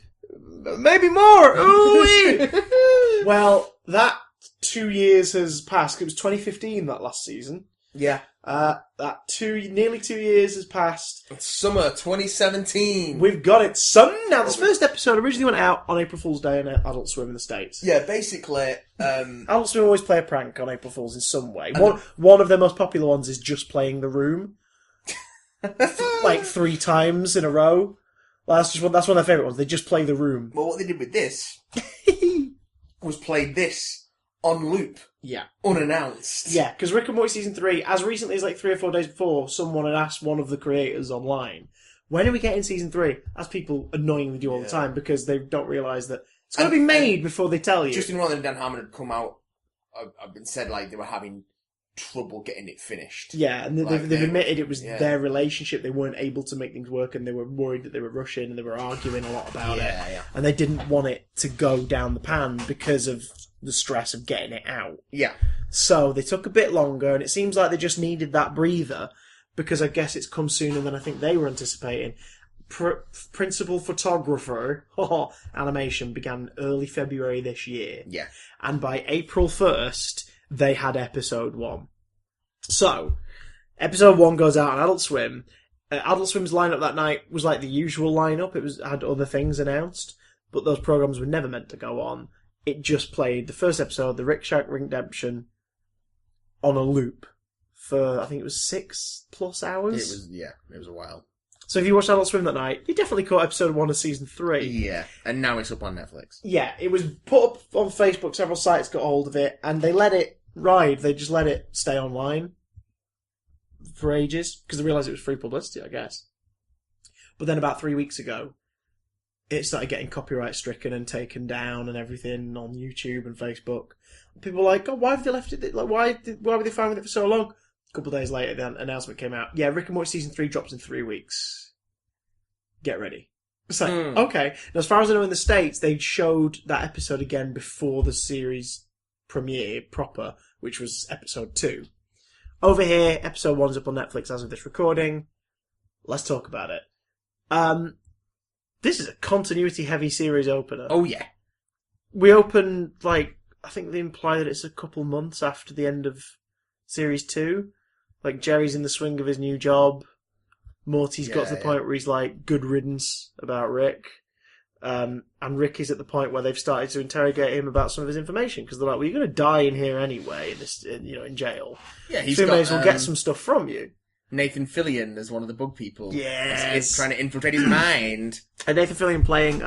maybe more. Ooh-wee. Well, that 2 years has passed. It was 2015 that last season. Yeah. Nearly 2 years has passed. It's summer 2017. We've got it, son. Now, this first episode originally went out on April Fool's Day on Adult Swim in the States. Yeah, basically, Adult Swim always play a prank on April Fools in some way. One of their most popular ones is just playing The Room. Like 3 times in a row. That's one of their favourite ones. They just play The Room. well, what they did with this was play this on loop, Yeah. unannounced. Yeah, because Rick and Morty Season 3, as recently as like 3 or 4 days before, someone had asked one of the creators online, when are we getting Season 3? As people annoyingly do all the time, because they don't realise that it's got to be made before they tell you. Justin Roiland and Dan Harmon had come out and said like they were having trouble getting it finished. Yeah, and Like, they've admitted it was yeah. their relationship. They weren't able to make things work, and they were worried that they were rushing, and they were arguing a lot about it. Yeah. And they didn't want it to go down the pan because of the stress of getting it out. Yeah. So they took a bit longer, and it seems like they just needed that breather, because I guess it's come sooner than I think they were anticipating. Principal photographer animation began early February this year. Yeah. And by April 1st, they had episode 1. So, episode 1 goes out on Adult Swim. Adult Swim's lineup that night was like the usual lineup. It had other things announced, but those programs were never meant to go on. It just played the first episode, the Rick Shack Redemption, on a loop for, I think it was 6+ hours. It was a while. So if you watched Adult Swim that night, you definitely caught episode 1 of season 3. Yeah, and now it's up on Netflix. Yeah, it was put up on Facebook, several sites got hold of it, and they let it ride. They just let it stay online for ages, because they realised it was free publicity, I guess. But then about 3 weeks ago, it started getting copyright stricken and taken down and everything on YouTube and Facebook. People were like, "Oh, why have they left it? Like, why were they fine with it for so long?" A couple of days later, the announcement came out. Yeah, Rick and Morty season 3 drops in 3 weeks. Get ready. It's like, okay. Now, as far as I know, in the States, they showed that episode again before the series premiere proper, which was episode 2. Over here, episode 1's up on Netflix as of this recording. Let's talk about it. This is a continuity-heavy series opener. Oh, yeah. We open, like, I think they imply that it's a couple months after the end of series 2. Like, Jerry's in the swing of his new job. Morty's got to the point where he's like, good riddance about Rick. And Rick is at the point where they've started to interrogate him about some of his information, because they're like, well, you're going to die in here anyway, in jail. Yeah, so we may as well get some stuff from you. Nathan Fillion as one of the bug people. Yes. Is trying to infiltrate his mind. And Nathan Fillion playing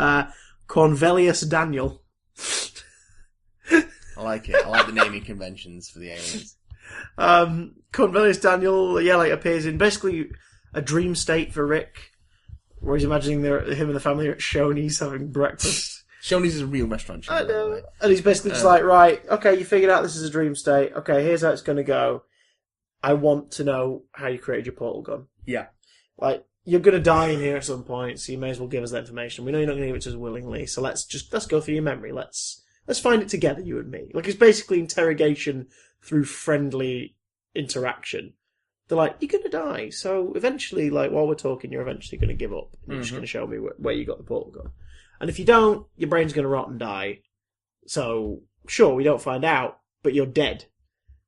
Cornelius Daniel. I like it. I like the naming conventions for the aliens. Cornelius Daniel, appears in basically a dream state for Rick, where he's imagining him and the family are at Shoney's having breakfast. Shoney's is a real restaurant chain. I know. And he's basically just like, right, okay, you figured out this is a dream state. Okay, here's how it's going to go. I want to know how you created your portal gun. Yeah. Like, you're going to die in here at some point, so you may as well give us that information. We know you're not going to give it to us willingly, so let's go through your memory. Let's find it together, you and me. Like, it's basically interrogation through friendly interaction. They're like, you're going to die, so eventually, like, while we're talking, you're eventually going to give up. And you're just going to show me where you got the portal gun. And if you don't, your brain's going to rot and die. So, sure, we don't find out, but you're dead.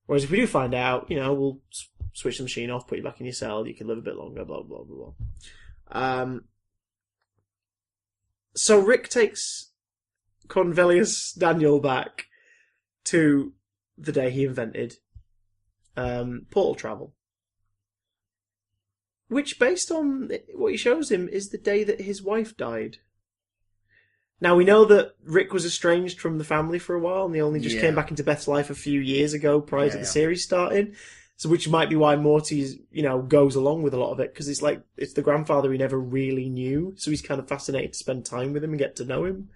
Whereas if we do find out, we'll switch the machine off, put you back in your cell, you can live a bit longer, blah, blah, blah, blah. So Rick takes Cornelius Daniel back to the day he invented portal travel. Which, based on what he shows him, is the day that his wife died. Now, we know that Rick was estranged from the family for a while, and they only just came back into Beth's life a few years ago prior to the series starting. So, which might be why Morty's, goes along with a lot of it, because it's the grandfather he never really knew, so he's kind of fascinated to spend time with him and get to know him.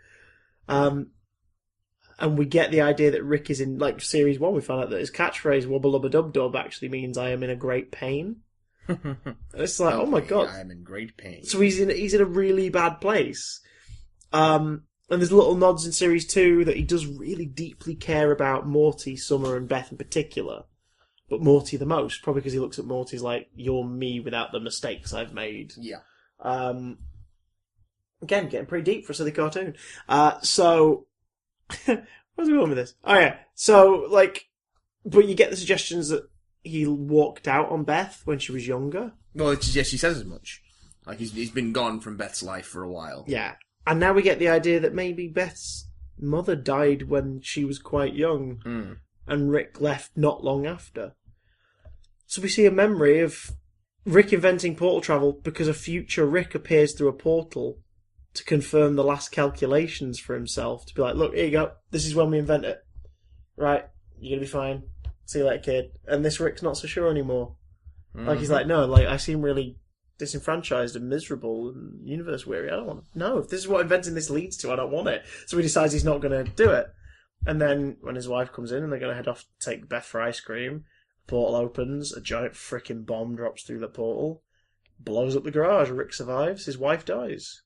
And we get the idea that Rick is in, Series 1, we found out that his catchphrase, wubba lubba dub dub, actually means I am in a great pain. And it's like, oh my god. I am in great pain. So he's in a really bad place. And there's little nods in Series 2 that he does really deeply care about Morty, Summer, and Beth in particular. But Morty the most, probably because he looks at Morty as like, you're me without the mistakes I've made. Yeah. Again, getting pretty deep for a silly cartoon. So... Where's we going with this? Oh yeah, so but you get the suggestions that he walked out on Beth when she was younger. Well, yes, she says as much. Like he's been gone from Beth's life for a while. Yeah, and now we get the idea that maybe Beth's mother died when she was quite young, and Rick left not long after. So we see a memory of Rick inventing portal travel because a future Rick appears through a portal to confirm the last calculations for himself. To be like, look, here you go. This is when we invent it. Right, you're going to be fine. See you later, kid. And this Rick's not so sure anymore. Mm-hmm. He's like, no, I seem really disenfranchised and miserable and universe weary. I don't want to. No, if this is what inventing this leads to, I don't want it. So he decides he's not going to do it. And then when his wife comes in and they're going to head off to take Beth for ice cream, the portal opens, a giant frickin' bomb drops through the portal, blows up the garage, Rick survives, his wife dies.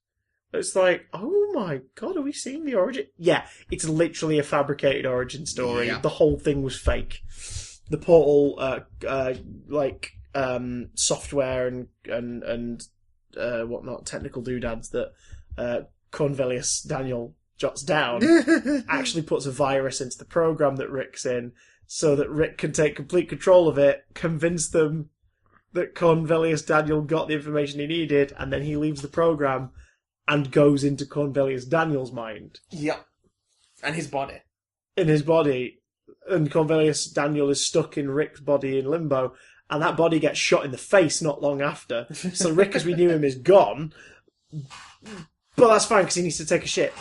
It's like, oh my god, are we seeing the origin? Yeah, it's literally a fabricated origin story. Yeah. The whole thing was fake. The portal, software and whatnot, technical doodads that Cornelius Daniel jots down, actually puts a virus into the program that Rick's in, so that Rick can take complete control of it, convince them that Cornelius Daniel got the information he needed, and then he leaves the program and goes into Cornelius Daniel's mind. Yeah. And his body. In his body. And Cornelius Daniel is stuck in Rick's body in limbo, and that body gets shot in the face not long after. So Rick, as we knew him, is gone. But that's fine, because he needs to take a shit.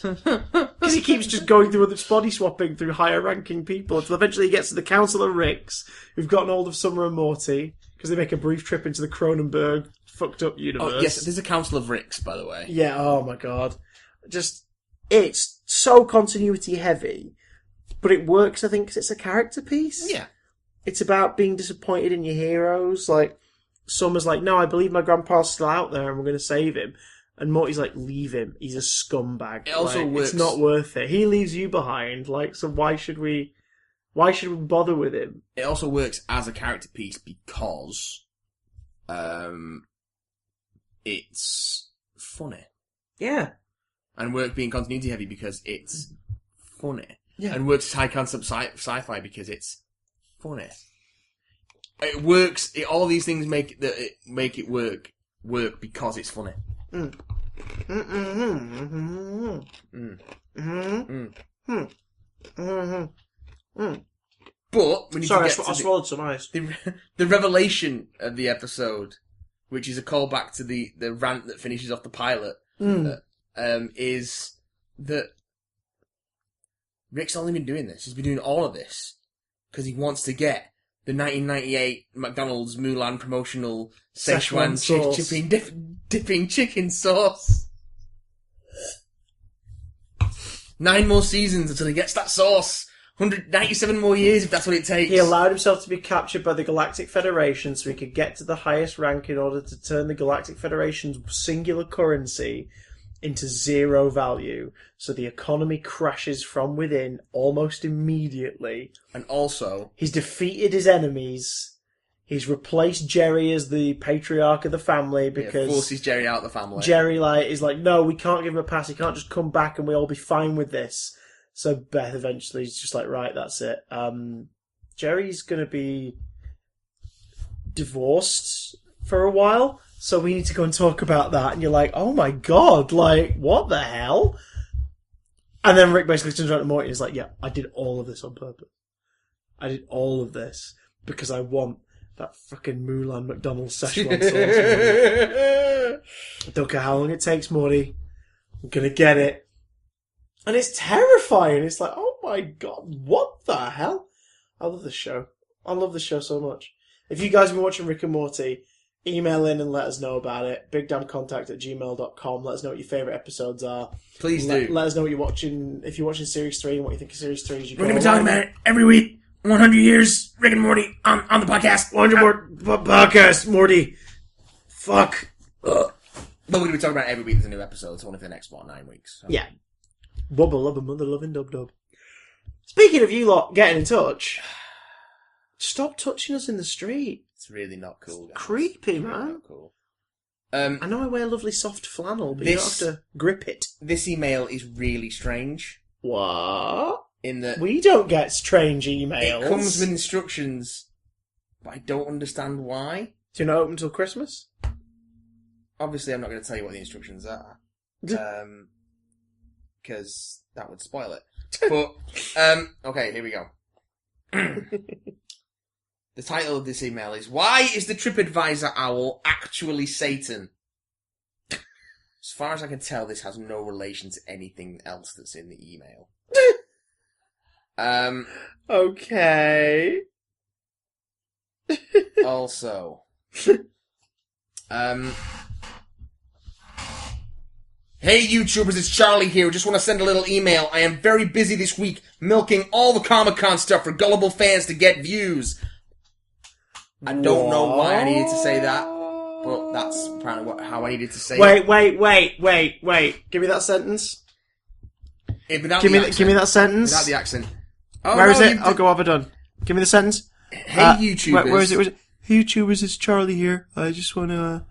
Because he keeps just going through this body swapping through higher ranking people until eventually he gets to the Council of Ricks, who've gotten hold of Summer and Morty, because they make a brief trip into the Cronenberg fucked up universe. Oh, yes, there's a Council of Ricks, by the way. Yeah, oh my god. It's so continuity heavy, but it works, I think, because it's a character piece. Yeah. It's about being disappointed in your heroes. Summer's like, no, I believe my grandpa's still out there and we're going to save him. And Morty's like, leave him. He's a scumbag. It also works. It's not worth it. He leaves you behind. So why should we bother with him? It also works as a character piece because it's funny. Yeah. And work being continuity heavy because it's funny. Yeah. And works as high concept sci-fi because it's funny. It works. All these things make it work because it's funny. Mm. But when you I swallowed some ice. The revelation of the episode, which is a callback to the rant that finishes off the pilot, is that Rick's only been doing this. He's been doing all of this because he wants to get the 1998 McDonald's Mulan promotional Szechuan dipping chicken sauce. 9 more seasons until he gets that sauce. 197 more years if that's what it takes. He allowed himself to be captured by the Galactic Federation so he could get to the highest rank in order to turn the Galactic Federation's singular currency into 0 value. So the economy crashes from within almost immediately. And also, he's defeated his enemies. He's replaced Jerry as the patriarch of the family because forces Jerry out of the family. Jerry is like, no, we can't give him a pass. He can't just come back and we'll all be fine with this. So Beth eventually is just like, right, that's it. Jerry's going to be divorced for a while, so we need to go and talk about that. And you're like, oh my god, what the hell? And then Rick basically turns around to Morty and is like, yeah, I did all of this on purpose. I did all of this because I want that fucking Mulan McDonald's Szechuan sauce. I don't care how long it takes, Morty. I'm going to get it. And it's terrifying. It's like, oh my god, what the hell? I love this show. I love the show so much. If you guys have been watching Rick and Morty, email in and let us know about it. bigdamcontact@gmail.com. Let us know what your favourite episodes are. Please do. Let us know what you're watching, if you're watching Series 3 and what you think of Series 3 as you go We're going to be talking about it every week. 100 years, Rick and Morty on the podcast. 100 more podcast, Morty. Fuck. Ugh. But we're going to be talking about it every week. There's a new episode. So only for the next, 9 weeks. So. Yeah. Bubba love a mother loving dub. Speaking of you lot getting in touch, stop touching us in the street. It's really not cool, guys. Creepy, it's man. Really not cool. I know I wear lovely soft flannel, but you don't have to grip it. This email is really strange. What? In that we don't get strange emails. It comes with instructions, but I don't understand why. Do you not open until Christmas? Obviously, I'm not going to tell you what the instructions are. Because that would spoil it. But, okay, here we go. The title of this email is, Why is the TripAdvisor owl actually Satan? As far as I can tell, this has no relation to anything else that's in the email. Okay. Also, Hey YouTubers, it's Charlie here. Just want to send a little email. I am very busy this week milking all the Comic-Con stuff for gullible fans to get views. I don't know why I needed to say that, but that's apparently how I needed to say it. Wait. Give me that sentence. Give me that sentence. Without the accent. Where is it? Go have it done. Give me the sentence. Hey YouTubers. Where is it? Hey YouTubers, it's Charlie here. I just want to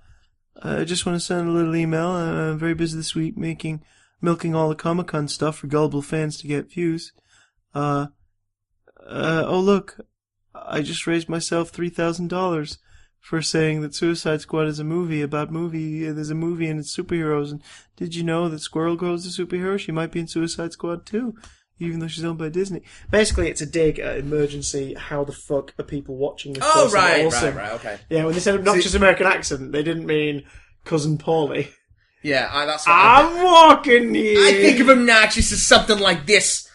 send a little email. I'm very busy this week milking all the Comic-Con stuff for gullible fans to get views. Oh look, I just raised myself $3,000 for saying that Suicide Squad is a movie. There's a movie and it's superheroes. And did you know that Squirrel Girl's a superhero? She might be in Suicide Squad too, even though she's owned by Disney. Basically, it's a dig at Emergency. How the fuck are people watching this? Oh, right, okay. Yeah, when they said obnoxious American accent, they didn't mean Cousin Paulie. Yeah, that's what I'm walking here. I think of obnoxious as something like this.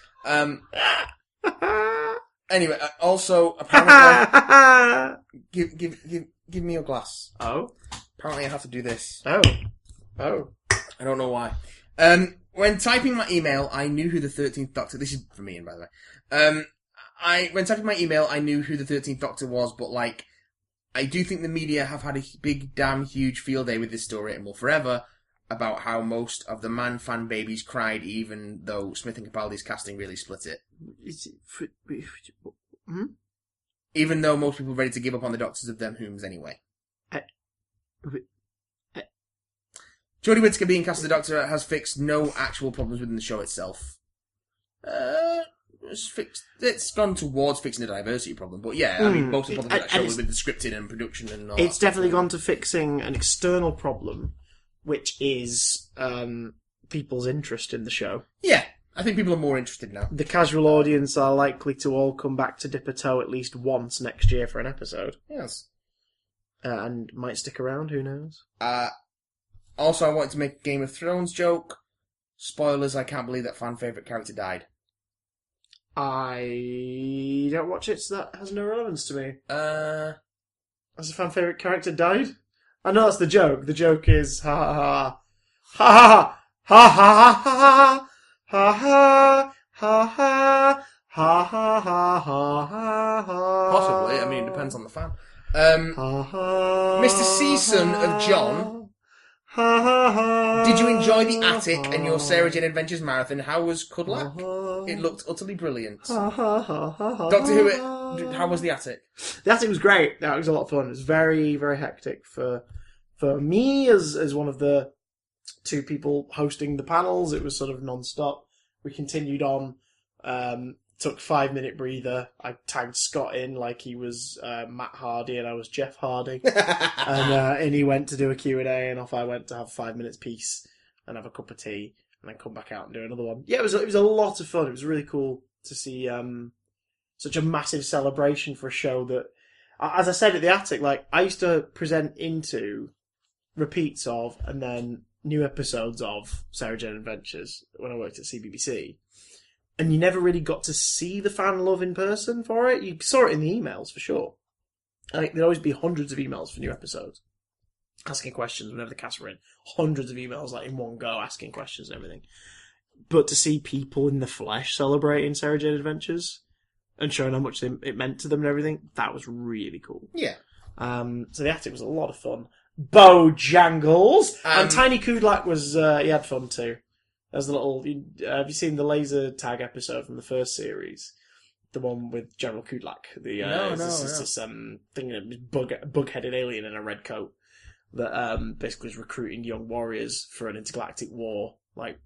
Anyway, also, apparently, give me your glass. Oh? Apparently I have to do this. Oh. I don't know why. When typing my email, I knew who the 13th Doctor... This is for me, by the way. When typing my email, I knew who the 13th Doctor was, but, I do think the media have had a big, damn huge field day with this story and will forever about how most of the fan babies cried, even though Smith and Capaldi's casting really split it. Even though most people were ready to give up on the Doctors of them whoms anyway. Jodie Whittaker being cast as the Doctor has fixed no actual problems within the show itself. It's gone towards fixing a diversity problem, but yeah, I mean, most of the problems with that show were with the scripting and production and all. It's definitely gone to fixing an external problem, which is people's interest in the show. Yeah, I think people are more interested now. The casual audience are likely to all come back to dip a toe at least once next year for an episode. Yes. And might stick around, who knows? Also, I wanted to make a Game of Thrones joke. Spoilers, I can't believe that fan favourite character died. I don't watch it, so that has no relevance to me. Has a fan favourite character died? I know that's the joke. The joke is ha ha ha ha ha ha ha ha ha ha ha ha ha ha ha. Possibly. I mean, it depends on the fan. Mr. Season of John. Did you enjoy the attic and your Sarah Jane Adventures marathon? How was Cudlack? It looked utterly brilliant. Doctor Who, how was the attic? The attic was great. That was a lot of fun. It was very, very hectic for me as one of the two people hosting the panels. It was sort of non-stop. We continued on. Took 5-minute breather. I tagged Scott in like he was Matt Hardy and I was Jeff Hardy. and he went to do a Q&A and off I went to have 5 minutes peace and have a cup of tea and then come back out and do another one. Yeah, it was a lot of fun. It was really cool to see such a massive celebration for a show that, as I said at the attic, I used to present into repeats of and then new episodes of Sarah Jane Adventures when I worked at CBBC. and you never really got to see the fan love in person for it. You saw it in the emails, for sure. Like, there'd always be hundreds of emails for new episodes. Asking questions whenever the cast were in. Hundreds of emails, like, in one go, asking questions and everything. But to see people in the flesh celebrating Sarah Jane Adventures and showing how much it meant to them and everything, that was really cool. Yeah. So the attic was a lot of fun. Bojangles! And Tiny Kudlak was, he had fun too. There's the little, have you seen the laser tag episode from the first series? The one with General Kudlak. This thing, bug-headed alien in a red coat that basically is recruiting young warriors for an intergalactic war, like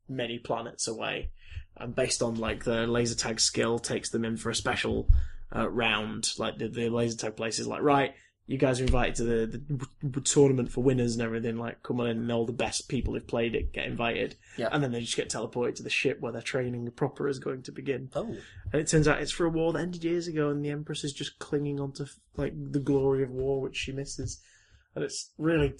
many planets away. And based on like the laser tag skill, takes them in for a special round. Like the laser tag place is like, right, you guys are invited to the tournament for winners and everything. Like, come on in, and all the best people who've played it get invited. Yeah. And then they just get teleported to the ship where their training proper is going to begin. Oh. And it turns out it's for a war that ended years ago, and the Empress is just clinging onto like the glory of war, which she misses. And it's really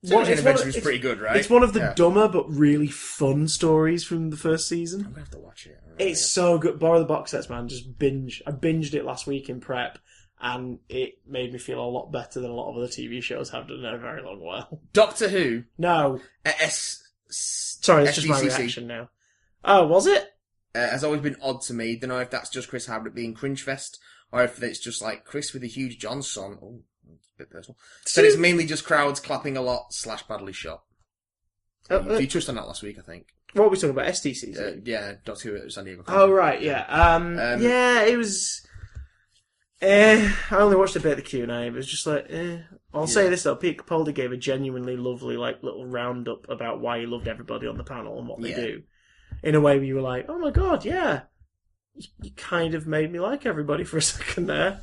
was pretty good, right? It's one of the dumber but really fun stories from the first season. I'm gonna have to watch it. It's so good. Borrow the box sets, man. Just binge. I binged it last week in prep, and it made me feel a lot better than a lot of other TV shows have done in a very long while. Doctor Who? No. Sorry, it's just my reaction now. Oh, was it? Has always been odd to me. Don't know if that's just Chris Howard being cringe fest, or if it's just like Chris with a huge Johnson. Oh, it's a bit personal. Said it's mainly just crowds clapping a lot / badly shot. You touched on that last week, I think. What were we talking about? STCs? Yeah, Doctor Who at San Diego. Oh, right, yeah. Yeah, it was... I only watched a bit of the Q&A. It was just like, I'll say this though, Pete Capaldi gave a genuinely lovely like little roundup about why he loved everybody on the panel and what they do. In a way where you were like, oh my god, yeah. You kind of made me like everybody for a second there.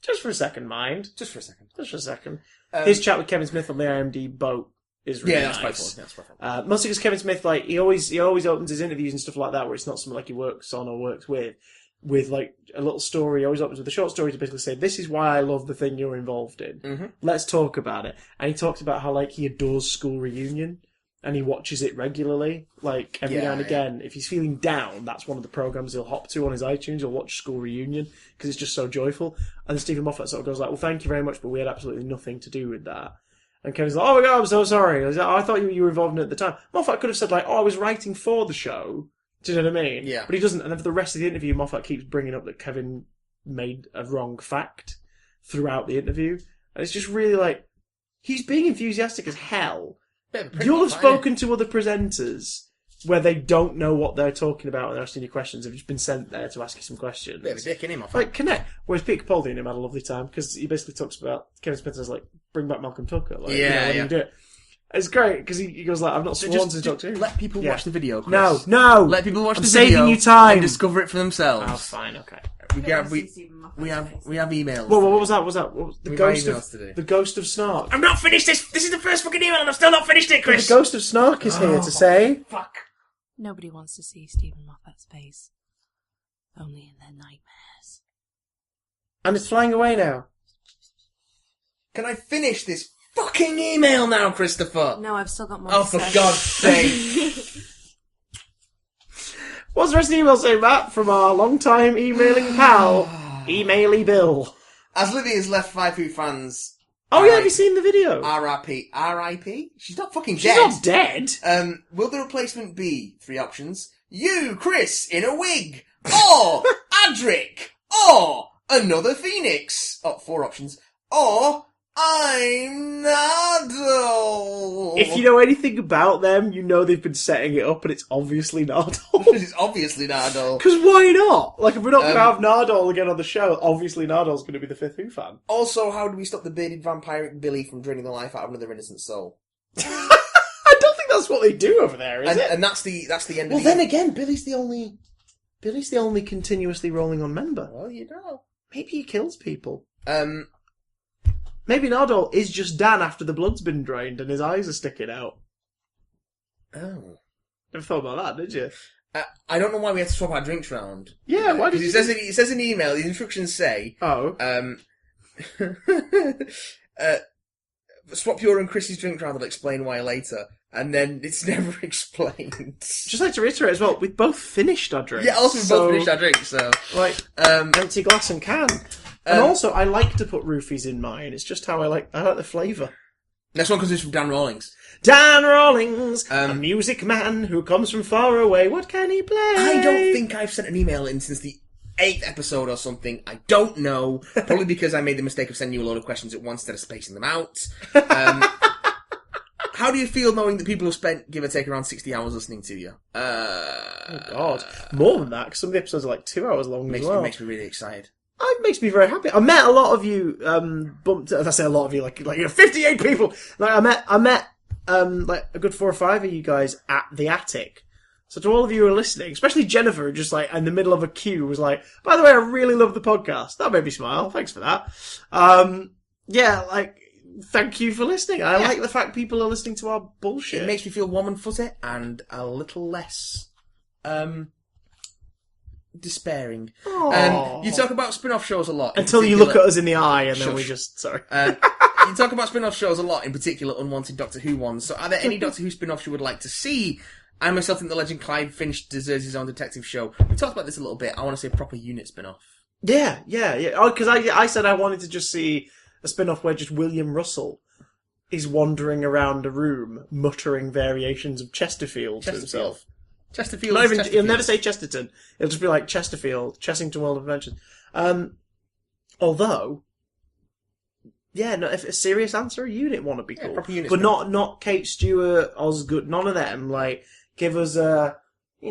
Just for a second, mind. Just for a second. His chat with Kevin Smith on the IMD boat is really nice. That's quite fun. Mostly because Kevin Smith, like, he always opens his interviews and stuff like that where it's not something like he works on or works with like a little story. He always opens with a short story to basically say, this is why I love the thing you're involved in. Mm-hmm. Let's talk about it. And he talks about how like he adores School Reunion and he watches it regularly. Like every now and again, if he's feeling down, that's one of the programs he'll hop to on his iTunes. He'll watch School Reunion because it's just so joyful. And then Stephen Moffat sort of goes like, well, thank you very much, but we had absolutely nothing to do with that. And Kevin's like, oh my god, I'm so sorry. I was like, I thought you were involved in it at the time. Moffat could have said like, oh, I was writing for the show. Do you know what I mean? Yeah. But he doesn't. And then for the rest of the interview, Moffat keeps bringing up that Kevin made a wrong fact throughout the interview. And it's just really like, he's being enthusiastic as hell. You'll have spoken to other presenters where they don't know what they're talking about and they're asking you questions. They've just been sent there to ask you some questions. Bit of a dick in him, Moffat. Like, connect. Whereas Peter Capaldi and him had a lovely time because he basically talks about Kevin Smith like, bring back Malcolm Tucker. Like, when you do it. It's great, because he goes like, I've not sworn to talk to him. Let people watch the video, Chris. No! Let people watch the video. Saving you time! And discover it for themselves. Oh, fine, okay. We have emails. Well, what was that? The Ghost of Snark. I'm not finished this! This is the first fucking email and I've still not finished it, Chris! The Ghost of Snark is here to say... Fuck. Nobody wants to see Stephen Moffat's face. Only in their nightmares. And it's flying away now. Can I finish this fucking email now, Christopher? No, I've still got more to say. For God's sake. What's the rest of the email say, Matt? From our long-time emailing pal, Emaily Bill. As Lydia's left 5 Who fans... Oh yeah, have you seen the video? R.I.P. R.I.P.? She's not fucking dead. She's not dead. Will the replacement be 3 options? You, Chris, in a wig. Or Adric. Or another Phoenix. 4 options. Or... I'm Nardole! If you know anything about them, you know they've been setting it up and it's obviously Nardole. It's obviously Nardole. Because why not? Like, if we're not going to have Nardole again on the show, obviously Nardole's going to be the 5th Who fan. Also, how do we stop the bearded vampiric Billy from draining the life out of another innocent soul? I don't think that's what they do over there, is it? And that's the end of Well, then again, Billy's the only continuously rolling on member. Well, you know. Maybe he kills people. Maybe Nardole is just Dan after the blood's been drained and his eyes are sticking out. Oh. Never thought about that, did you? I don't know why we have to swap our drinks round. Yeah, why did you... It says in the email, the instructions say... Oh. Swap your and Chrissy's drink round, I'll explain why later. and then it's never explained. Just like to reiterate as well, we've both finished our drinks. Yeah, also we've both finished our drinks, so... Like, empty glass and can. And also, I like to put roofies in mine. It's just how I like the flavour. Next one comes from Dan Rawlings. Dan Rawlings, a music man who comes from far away. What can he play? I don't think I've sent an email in since the 8th episode or something. I don't know. Probably because I made the mistake of sending you a load of questions at once instead of spacing them out. How do you feel knowing that people have spent, give or take, around 60 hours listening to you? Oh, God. More than that, because some of the episodes are like 2 hours long as well. It makes me really excited. It makes me very happy. I met a lot of you, I say a lot of you, like 58 people. Like, I met like a good 4 or 5 of you guys at the attic. So to all of you who are listening, especially Jennifer, just like in the middle of a queue was like, by the way, I really love the podcast. That made me smile. Thanks for that. Yeah, like, thank you for listening. I like the fact people are listening to our bullshit. It makes me feel warm and fuzzy and a little less, despairing. You talk about spin-off shows a lot. Until you look at us in the eye and then we just... Sorry. You talk about spin-off shows a lot, in particular unwanted Doctor Who ones. So are there any Doctor Who spin-offs you would like to see? I myself think the legend Clive Finch deserves his own detective show. We talked about this a little bit. I want to see a proper unit spin-off. Yeah. Oh, because I said I wanted to just see a spin-off where just William Russell is wandering around a room muttering variations of Chesterfield to himself. Chesterfield. He'll never say Chesterton. It'll just be like Chesterfield, Chessington World of Adventures. Although, if a serious answer, a unit one would be cool. But not Kate Stewart, Osgood, none of them. Like, give us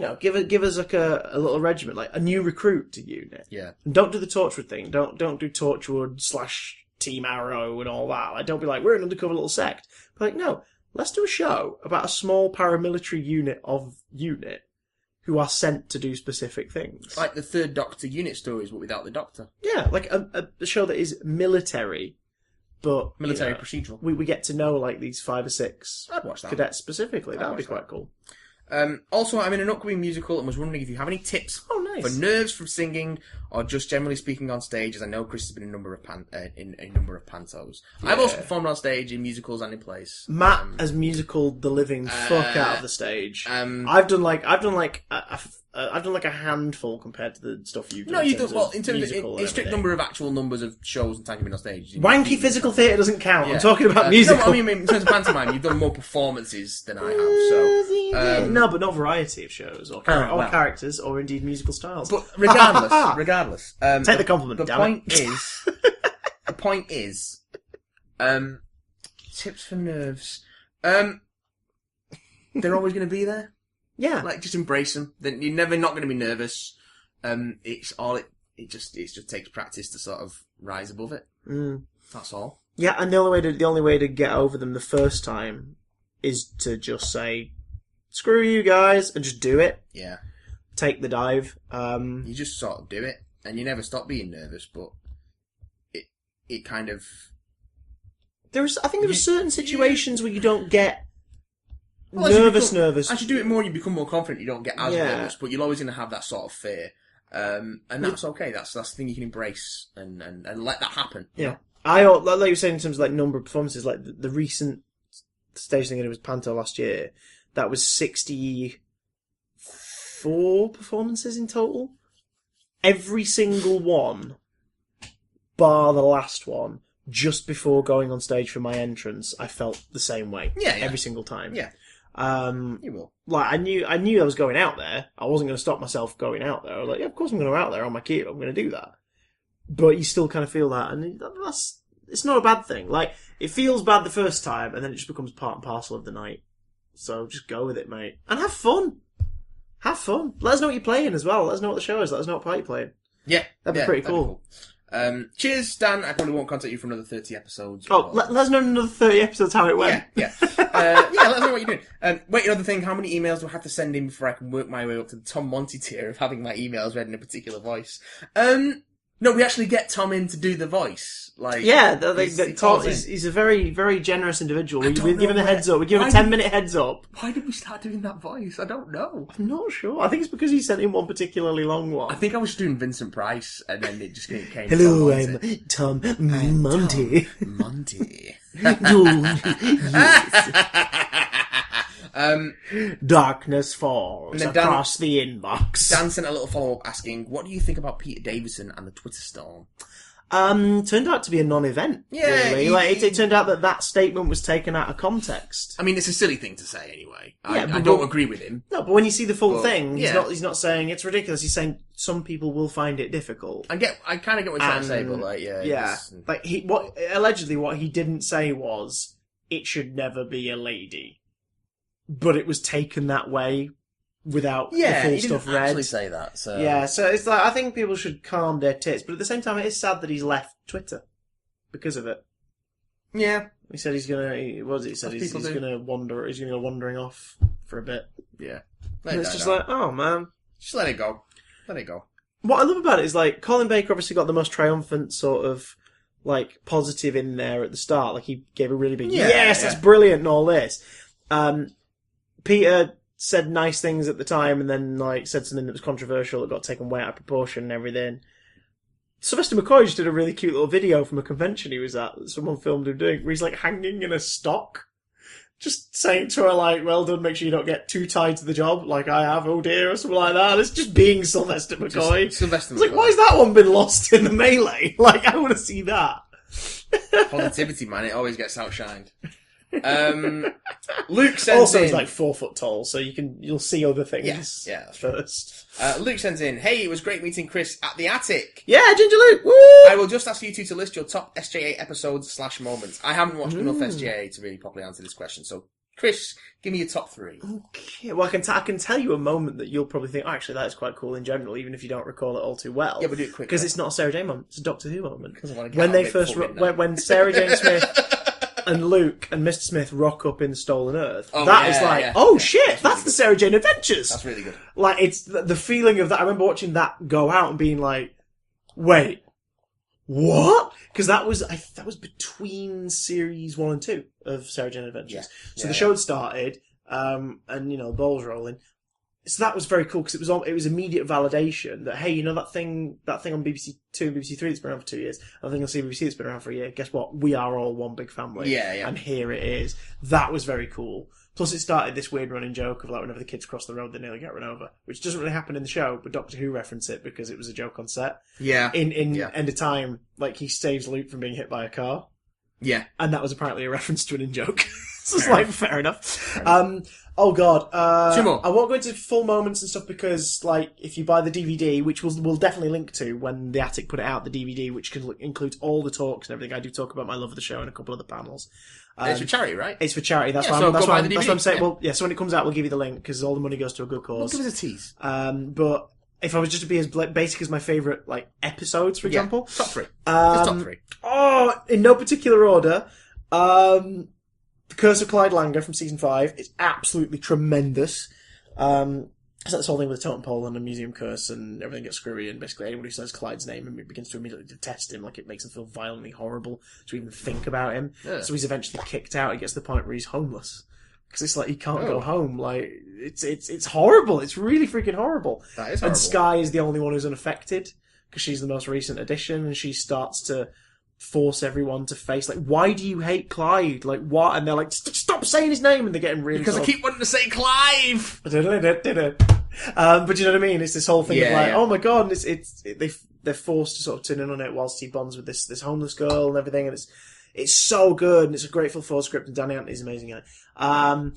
give us like a little regiment, like a new recruit to unit. Yeah. And don't do the Torchwood thing. Don't do Torchwood / Team Arrow and all that. Like, don't be like, we're an undercover little sect. But like, no. Let's do a show about a small paramilitary unit of UNIT who are sent to do specific things. Like the Third Doctor unit stories, but without the Doctor. Yeah, like a show that is military, but... Military procedural. We get to know, like, these 5 or 6 I'd watch that. cadets specifically. That would be quite cool. Also, I'm in an upcoming musical and was wondering if you have any tips for nerves from singing or just generally speaking on stage, as I know Chris has been in a number of pantos. Yeah. I've also performed on stage in musicals and in plays. Matt has musicaled the living fuck out of the stage. I've done like a handful compared to the stuff you've done. No, you've done well in terms of a strict number of actual numbers of shows and times you've been on stage. Wanky physical theatre doesn't count. Yeah. I'm talking about musical. No, I mean in terms of pantomime, you've done more performances than I have. So no, but not variety of shows or characters or indeed musical styles. But regardless, take the compliment. The point is, tips for nerves. They're always going to be there. Yeah, like just embrace them. Then you're never not going to be nervous. It just takes practice to sort of rise above it. That's all. Yeah, and the only way to get over them the first time is to just say, "Screw you guys," and just do it. Yeah, take the dive. You just sort of do it, and you never stop being nervous. But it kind of there are certain situations where you don't get. Nervous. As you do it more, you become more confident. You don't get as nervous, but you're always going to have that sort of fear, and that's okay. That's the thing you can embrace and let that happen. Yeah, like you were saying in terms of like number of performances, like the recent stage thing I did was Panto last year. That was 64 performances in total. Every single one, bar the last one, just before going on stage for my entrance, I felt the same way. Yeah. Every single time. Yeah. You will. Like, I knew I was going out there. I wasn't going to stop myself going out there. I was like, yeah, of course I'm going to go out there on my key. I'm going to do that. But you still kind of feel that, and it's not a bad thing. Like, it feels bad the first time, and then it just becomes part and parcel of the night. So just go with it, mate. And have fun. Have fun. Let us know what you're playing as well. Let us know what the show is. Let us know what part you're playing. Yeah. That'd be pretty cool. Cheers, Dan. I probably won't contact you for another 30 episodes. Oh, let us know in another 30 episodes how it went. Yeah. Let us know what you're doing. Wait, another thing, how many emails do I have to send in before I can work my way up to the Tom Monty tier of having my emails read in a particular voice? No, we actually get Tom in to do the voice. Like, yeah, Tom he's a very, very generous individual. We give him a heads up. We give him a 10-minute heads up. Why did we start doing that voice? I don't know. I'm not sure. I think it's because he sent in one particularly long one. I think I was doing Vincent Price, and then it just came. Hello, I'm Tom Monty. Monty. Yes. Darkness falls And then Dan- across the inbox. Dan sent a little follow-up asking, what do you think about Peter Davison and the Twitter storm? Turned out to be a non-event. Yeah, really. It turned out that statement was taken out of context. I mean, it's a silly thing to say anyway. Yeah, I don't agree with him. No, but when you see the full But, thing, yeah. he's not saying it's ridiculous. He's saying some people will find it difficult. I kind of get what you're trying to say, but like, yeah. Yeah. Like allegedly what he didn't say was it should never be a lady, but it was taken that way without the full he stuff didn't read. actually say that. So Yeah, so it's like I think people should calm their tits, but at the same time, it is sad that he's left Twitter because of it. yeah, He said he's gonna. He said As he's people do. gonna wander. He's gonna go wandering off for a bit. yeah. And it's just like, oh man. just let it go. Let it go. What I love about it is like Colin Baker obviously got the most triumphant sort of like positive in there at the start. Like he gave a really big yes, that's brilliant and all this. Peter said nice things at the time and then like said something that was controversial that got taken way out of proportion and everything. Sylvester McCoy just did a really cute little video from a convention he was at that someone filmed him doing where he's like hanging in a stock. Just saying to her like, well done, make sure you don't get too tied to the job like I have, oh dear, or something like that. It's just being Sylvester McCoy. Sylvester It's like, McCoy. why has that one been lost in the melee? Like, I want to see that. Positivity, man. It always gets outshined. Luke sends Also, in... he's like 4 foot tall, so you'll see other things Yeah, that's first. Luke sends in, hey, it was great meeting Chris at the attic. Yeah, Ginger Luke, woo! I will just ask you two to list your top SJA episodes / moments. I haven't watched enough SJA to really properly answer this question, so Chris, give me your top 3. Okay, well, I can tell you a moment that you'll probably think, oh, actually, that is quite cool in general, even if you don't recall it all too well. Yeah, but do it quickly. Because it's not a Sarah Jane moment, it's a Doctor Who moment. Because I want to get When out they of it first, before midnight. when Sarah Jane Smith and Luke and Mr. Smith rock up in Stolen Earth, Oh, that yeah, is like, yeah. oh Yeah, shit, that's really the Sarah Jane Adventures! That's really good. Like, it's the feeling of that. I remember watching that go out and being like, wait, what? Because that was between series 1 and 2 of Sarah Jane Adventures. Yeah. So Yeah, the show had started, and the ball's rolling. So that was very cool because it was immediate validation that, hey, that thing on BBC 2 and BBC 3 that's been around for 2 years, I think on CBBC that's been around for a year. Guess what? We are all one big family. Yeah, yeah. And here it is. That was very cool. Plus, it started this weird running joke of like whenever the kids cross the road, they nearly get run over, which doesn't really happen in the show, but Doctor Who reference it because it was a joke on set. Yeah. In Yeah. End of Time, like he saves Luke from being hit by a car, Yeah. and that was apparently a reference to an in-joke. So it's Fair like, fair enough. Oh god. 2 more. I won't go into full moments and stuff because, like, if you buy the DVD, which we'll definitely link to when the Attic put it out, the DVD, which includes all the talks and everything. I do talk about my love of the show and a couple of the panels. It's for charity, right? It's for charity. That's Yeah, why so that's go why buy the that's what I'm DVD, saying. yeah. Well, yeah. So when it comes out, we'll give you the link because all the money goes to a good Well, cause. give us a tease. But if I was just to be as basic as my favourite like episodes, for example, Top 3. Just top 3. Oh, in no particular order. The Curse of Clyde Langer from season 5 is absolutely tremendous. It's like this whole thing with a totem pole and a museum curse and everything gets screwy and basically anyone who says Clyde's name and begins to immediately detest him, like it makes him feel violently horrible to even think about him. Yeah. So he's eventually kicked out. He gets to the point where he's homeless. Because it's like he can't go home. Like it's horrible. It's really freaking horrible. That is And horrible. Sky is the only one who's unaffected because she's the most recent addition, and she starts to force everyone to face like, why do you hate Clyde? Like what? And they're like, stop saying his name, and they're getting really Because I sort of- keep wanting to say Clive! but you know what I mean? It's this whole thing of Yeah, like, yeah. oh my god, and they're forced to sort of tune in on it whilst he bonds with this homeless girl and everything, and it's so good, and it's a grateful for script, and Danny Anthony's amazing in it. I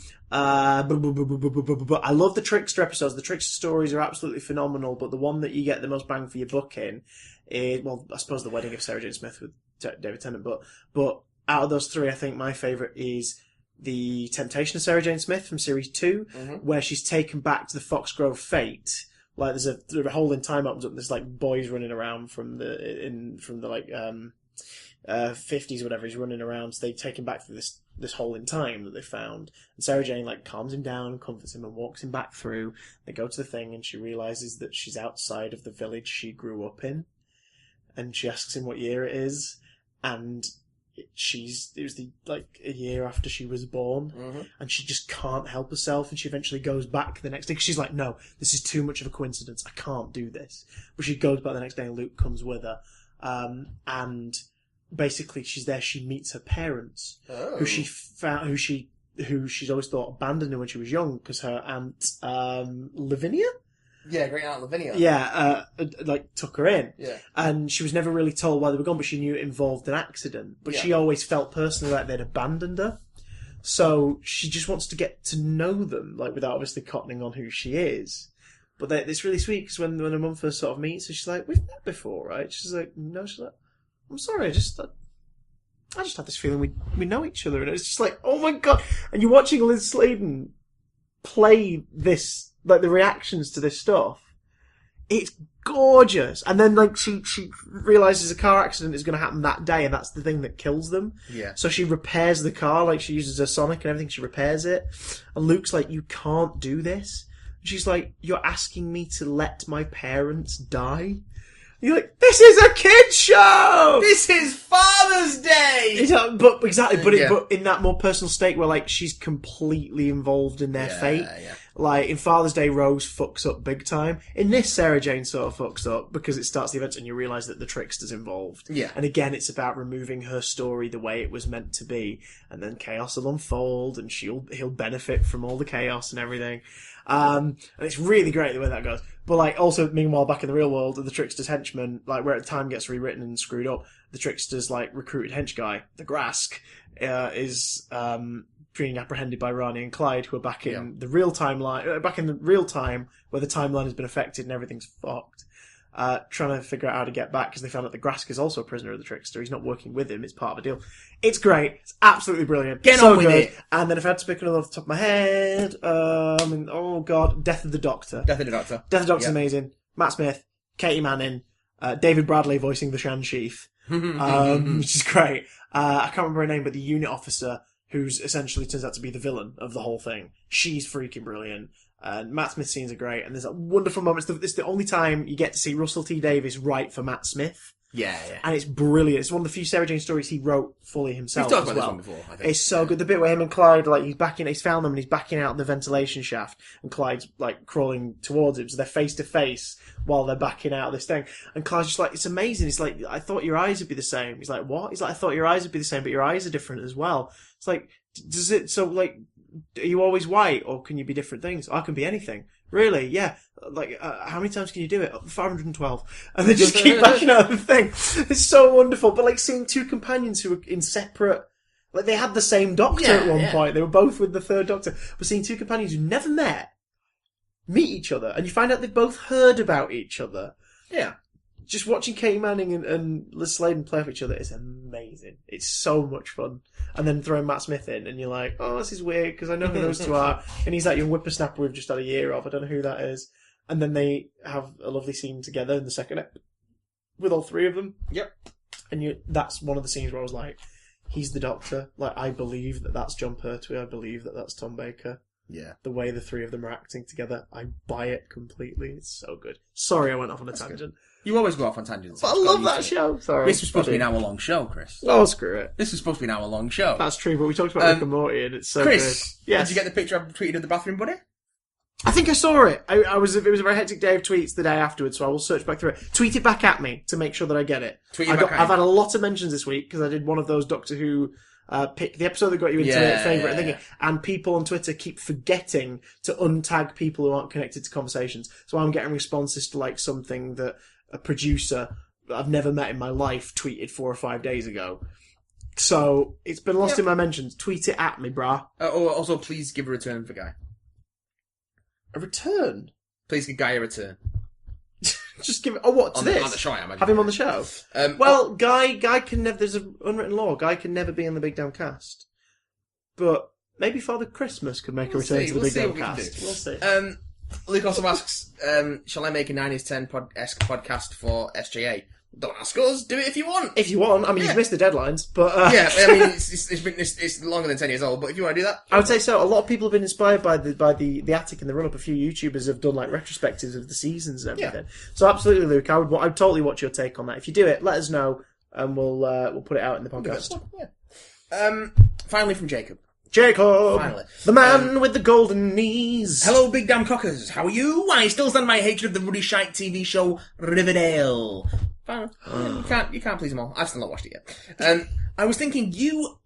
love the Trickster episodes. The Trickster stories are absolutely phenomenal, but the one that you get the most bang for your buck in is, well, I suppose the wedding of Sarah Jane Smith with David Tennant, but out of those 3, I think my favourite is the Temptation of Sarah Jane Smith from series 2, where she's taken back to the Foxgrove Fate. Like there's a hole in time opens up. And there's like boys running around from the 50s or whatever. He's running around. So they take him back through this hole in time that they found. And Sarah Jane like calms him down, comforts him, and walks him back through. They go to the thing, and she realizes that she's outside of the village she grew up in. And she asks him what year it is, and it was a year after she was born, and she just can't help herself, and she eventually goes back the next day, 'cause she's like, no, this is too much of a coincidence, I can't do this. But she goes back the next day, and Luke comes with her, and basically she's there, she meets her parents, who who she's always thought abandoned her when she was young because her aunt Lavinia. Yeah, great aunt Lavinia. Yeah, took her in. Yeah. And she was never really told why they were gone, but she knew it involved an accident. But she always felt personally like they'd abandoned her. So she just wants to get to know them, like, without obviously cottoning on who she is. But it's really sweet, because when her mum first sort of meets her, she's like, we've met before, right? She's like, no, she's like, I'm sorry, I just had this feeling we know each other. And it's just like, oh my God. And you're watching Liz Sladen play this, like, the reactions to this stuff. It's gorgeous. And then, like, she realises a car accident is going to happen that day, and that's the thing that kills them. Yeah. So she repairs the car, like, she uses her sonic and everything, she repairs it. And Luke's like, you can't do this. And she's like, you're asking me to let my parents die? And you're like, this is a kid's show! This is Father's Day! But in that more personal state where, like, she's completely involved in their fate. Yeah. Like, in Father's Day, Rose fucks up big time. In this, Sarah Jane sort of fucks up because it starts the events and you realise that the trickster's involved. Yeah. And again, it's about removing her story the way it was meant to be. And then chaos will unfold and he'll benefit from all the chaos and everything. And it's really great the way that goes. But, like, also, meanwhile, back in the real world, the trickster's henchman, like, where time gets rewritten and screwed up, the trickster's, like, recruited hench guy, the Grask, is being apprehended by Rani and Clyde, who are back in the real timeline, back in the real time where the timeline has been affected and everything's fucked. Trying to figure out how to get back because they found out that Grask is also a prisoner of the trickster. He's not working with him; it's part of a deal. It's great. It's absolutely brilliant. Get on with it. And then if I had to pick another off the top of my head, oh God, Death of the Doctor. Death of the Doctor. Death of the Doctor's amazing. Matt Smith, Katie Manning, David Bradley voicing the Shan Chief, which is great. I can't remember her name, but the unit officer who's essentially turns out to be the villain of the whole thing. She's freaking brilliant. And Matt Smith scenes are great, and there's a wonderful moment. It's the only time you get to see Russell T Davies write for Matt Smith. Yeah. And it's brilliant. It's one of the few Sarah Jane stories he wrote fully himself. We've talked as about well. this one before, I think. It's so good. The bit where him and Clyde, like, he's found them and he's backing out the ventilation shaft, and Clyde's, like, crawling towards him, so they're face to face while they're backing out of this thing. And Clyde's just like, it's amazing. He's like, I thought your eyes would be the same. He's like, what? He's like, I thought your eyes would be the same, but your eyes are different as well. It's like, are you always white, or can you be different things? I can be anything. Really? Yeah. Like, how many times can you do it? 512. And they just keep backing out of the thing. It's so wonderful. But, like, seeing two companions who were in separate... Like, they had the same doctor at one point. They were both with the third doctor. But seeing two companions who never met meet each other, and you find out they've both heard about each other. Yeah. Just watching Katie Manning and Liz Sladen play off each other is amazing. It's so much fun. And then throwing Matt Smith in, and you're like, oh, this is weird, because I know who those two are. And he's that young whippersnapper we've just had a year of. I don't know who that is. And then they have a lovely scene together in the second episode with all three of them. Yep. And that's one of the scenes where I was like, he's the Doctor. Like, I believe that that's John Pertwee. I believe that that's Tom Baker. Yeah. The way the three of them are acting together, I buy it completely. It's so good. Sorry I went off on a tangent. Good. You always go off on tangents. But I love that show. Sorry. This was supposed to be an hour-long show, Chris. Oh, screw it. This was supposed to be an hour-long show. That's true, but we talked about Rick and Morty, and it's so Chris, good. Yes. Did you get the picture I tweeted of the bathroom buddy? I think I saw it. It was a very hectic day of tweets the day afterwards, so I will search back through it. Tweet it back at me to make sure that I get it. I've had a lot of mentions this week, because I did one of those Doctor Who pick the episode that got you into favourite and thinking, and people on Twitter keep forgetting to untag people who aren't connected to conversations. So I'm getting responses to, like, something that a producer that I've never met in my life tweeted 4 or 5 days ago. So it's been lost in my mentions. Tweet it at me, brah. Also, please give a return for Guy. A return? Please give Guy a return. Just give it. Oh, what? To this? On the show, I imagine. Have him on the show. Well, Guy can never. There's an unwritten law. Guy can never be in the Big Damn Cast. But maybe Father Christmas could make a return to the Big Damn Cast. We'll see. Luke also asks, shall I make a 9 is 10 esque podcast for SJA? Don't ask us. Do it if you want. If you want. I mean, you've missed the deadlines, but... Yeah, I mean, it's longer than 10 years old, but if you want to do that... I would say so. A lot of people have been inspired by the attic and the run-up. A few YouTubers have done, like, retrospectives of the seasons and everything. Yeah. So absolutely, Luke, I'd totally watch your take on that. If you do it, let us know, and we'll put it out in the podcast. Yeah. Finally from Jacob. Finally. The man with the golden knees. Hello, Big Damn Cockers. How are you? I still stand my hatred of the ruddy shite TV show Riverdale. You can't please them all. I've still not watched it yet. I was thinking you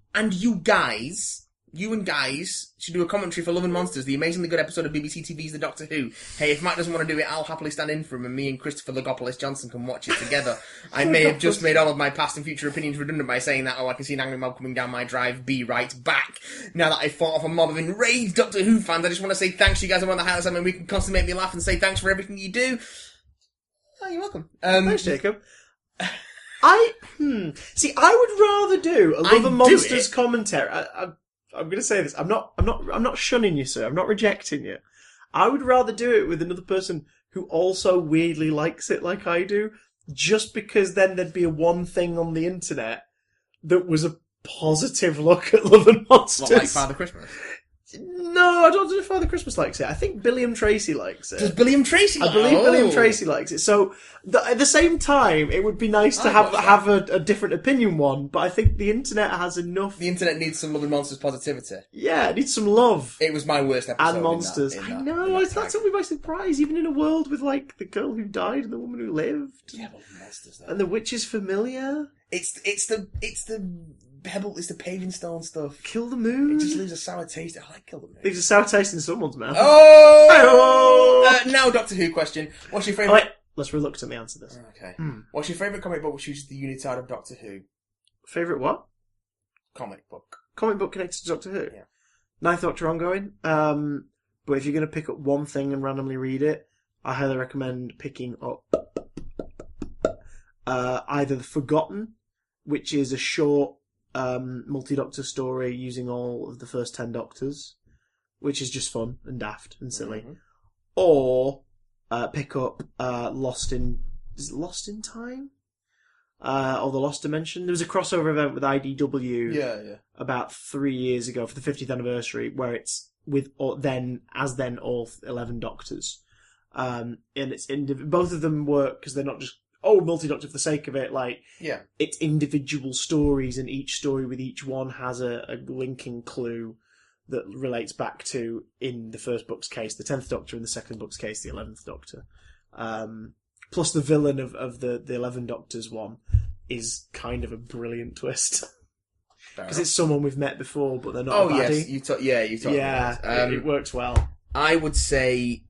guys you and guys should do a commentary for Love and Monsters, the amazingly good episode of BBC TV's The Doctor Who. Hey, if Matt doesn't want to do it, I'll happily stand in for him, and me and Christopher Logopolis Johnson can watch it together. I may have just made all of my past and future opinions redundant by saying that, I can see an angry mob coming down my drive, be right back. Now that I've fought off a mob of enraged Doctor Who fans, I just want to say thanks to you guys. I'm one of the highlights. I mean, we can constantly make me laugh and say thanks for everything you do. Oh, you're welcome. Thanks, Jacob. See, I would rather do a Love and Monsters commentary. I'm going to say this. I'm not shunning you, sir. I'm not rejecting you. I would rather do it with another person who also weirdly likes it like I do, just because then there'd be a one thing on the internet that was a positive look at Love and Monsters. What, like Father Christmas? No, I don't know if Father Christmas likes it. I think Billiam Tracy likes it. Does Billiam Tracy like it? I believe Billiam Tracy likes it. So, at the same time, it would be nice to have a different opinion one, but I think the internet has enough... The internet needs some Love and Monsters positivity. Yeah, it needs some love. It was my worst episode. And monsters. I know, that took me by surprise, even in a world with, like, the girl who died and the woman who lived. Yeah, but monsters, though. And the witch's familiar. It's the paving stone stuff. Kill the Moon. It just leaves a sour taste. I like Kill the Moon. Leaves a sour taste in someone's mouth. Oh! Now, Doctor Who question. What's your favourite... Wait, let's reluctantly answer this. Okay. What's your favourite comic book which uses the unitard of Doctor Who? Favourite what? Comic book. Comic book connected to Doctor Who? Yeah. Ninth Doctor ongoing. But if you're going to pick up one thing and randomly read it, I highly recommend picking up either The Forgotten, which is a short multi-Doctor story using all of the first 10 Doctors, which is just fun and daft and silly. Or pick up Lost in Time? Or The Lost Dimension. There was a crossover event with IDW about 3 years ago for the 50th anniversary, where it's with all 11 Doctors. And it's both of them work because they're not just multi-Doctor for the sake of it. It's individual stories, and each story with each one has a linking clue that relates back to, in the first book's case, the 10th Doctor, in the second book's case, the 11th Doctor. Plus the villain of the 11 Doctors one is kind of a brilliant twist. Because it's someone we've met before, but they're not a baddie. Yes, you talked about it works well. I would say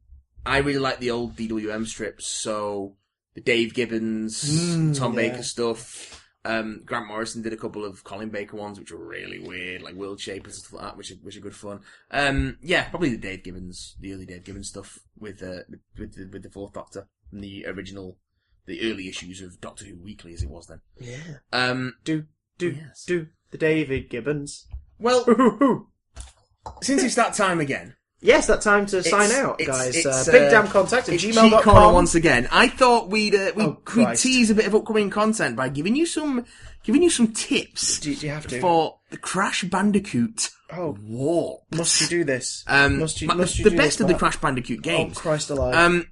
I really like the old DWM strips, so... The Dave Gibbons, Tom Baker stuff. Grant Morrison did a couple of Colin Baker ones, which were really weird, like World Shapers and stuff like that, which are good fun. Probably the early Dave Gibbons stuff with the Fourth Doctor and the early issues of Doctor Who Weekly, as it was then. Yeah. Do the David Gibbons. Well, since it's that time again. Yes, that time to sign out, guys. BigDamnContact@gmail.com. Once again. I thought we'd tease a bit of upcoming content by giving you some tips. Do you have to? For the Crash Bandicoot Warp. Must you do this? The best of the Crash Bandicoot games. Oh, Christ alive.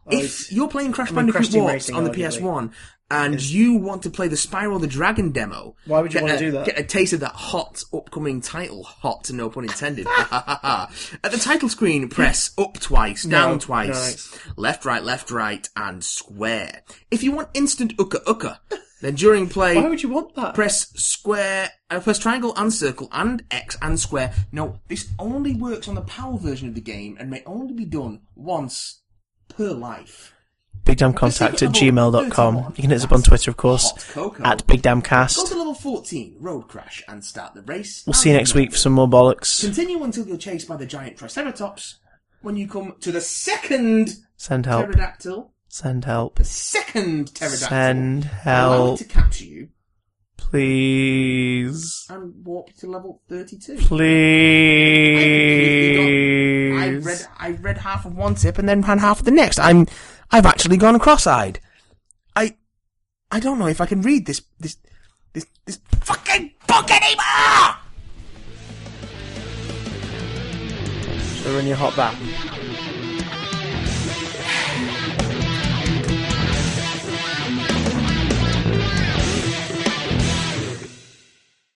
If you're playing Crash Bandicoot Warps on the PS1 and you want to play the Spyro the Dragon demo, why would you want to do that? Get a taste of that hot upcoming title. Hot, no pun intended. At the title screen, press up twice, down twice, left, right, and square. If you want instant uka, then during play... Why would you want that? Press triangle and circle and X and square. No, this only works on the PAL version of the game and may only be done once per life. BigDamnContact@gmail.com. You can hit us up on Twitter, of course, at BigDamnCast. Go to level 14, Road Crash, and start the race. We'll see you next week for some more bollocks. Continue until you're chased by the giant Triceratops. When you come to the second pterodactyl. Send help. The second pterodactyl. Send help. Allow it to capture you. Please. And warp to level 32. Please. I read half of one tip and then ran half of the next. I've actually gone cross-eyed. I don't know if I can read this fucking book anymore! So we're in your hot bath.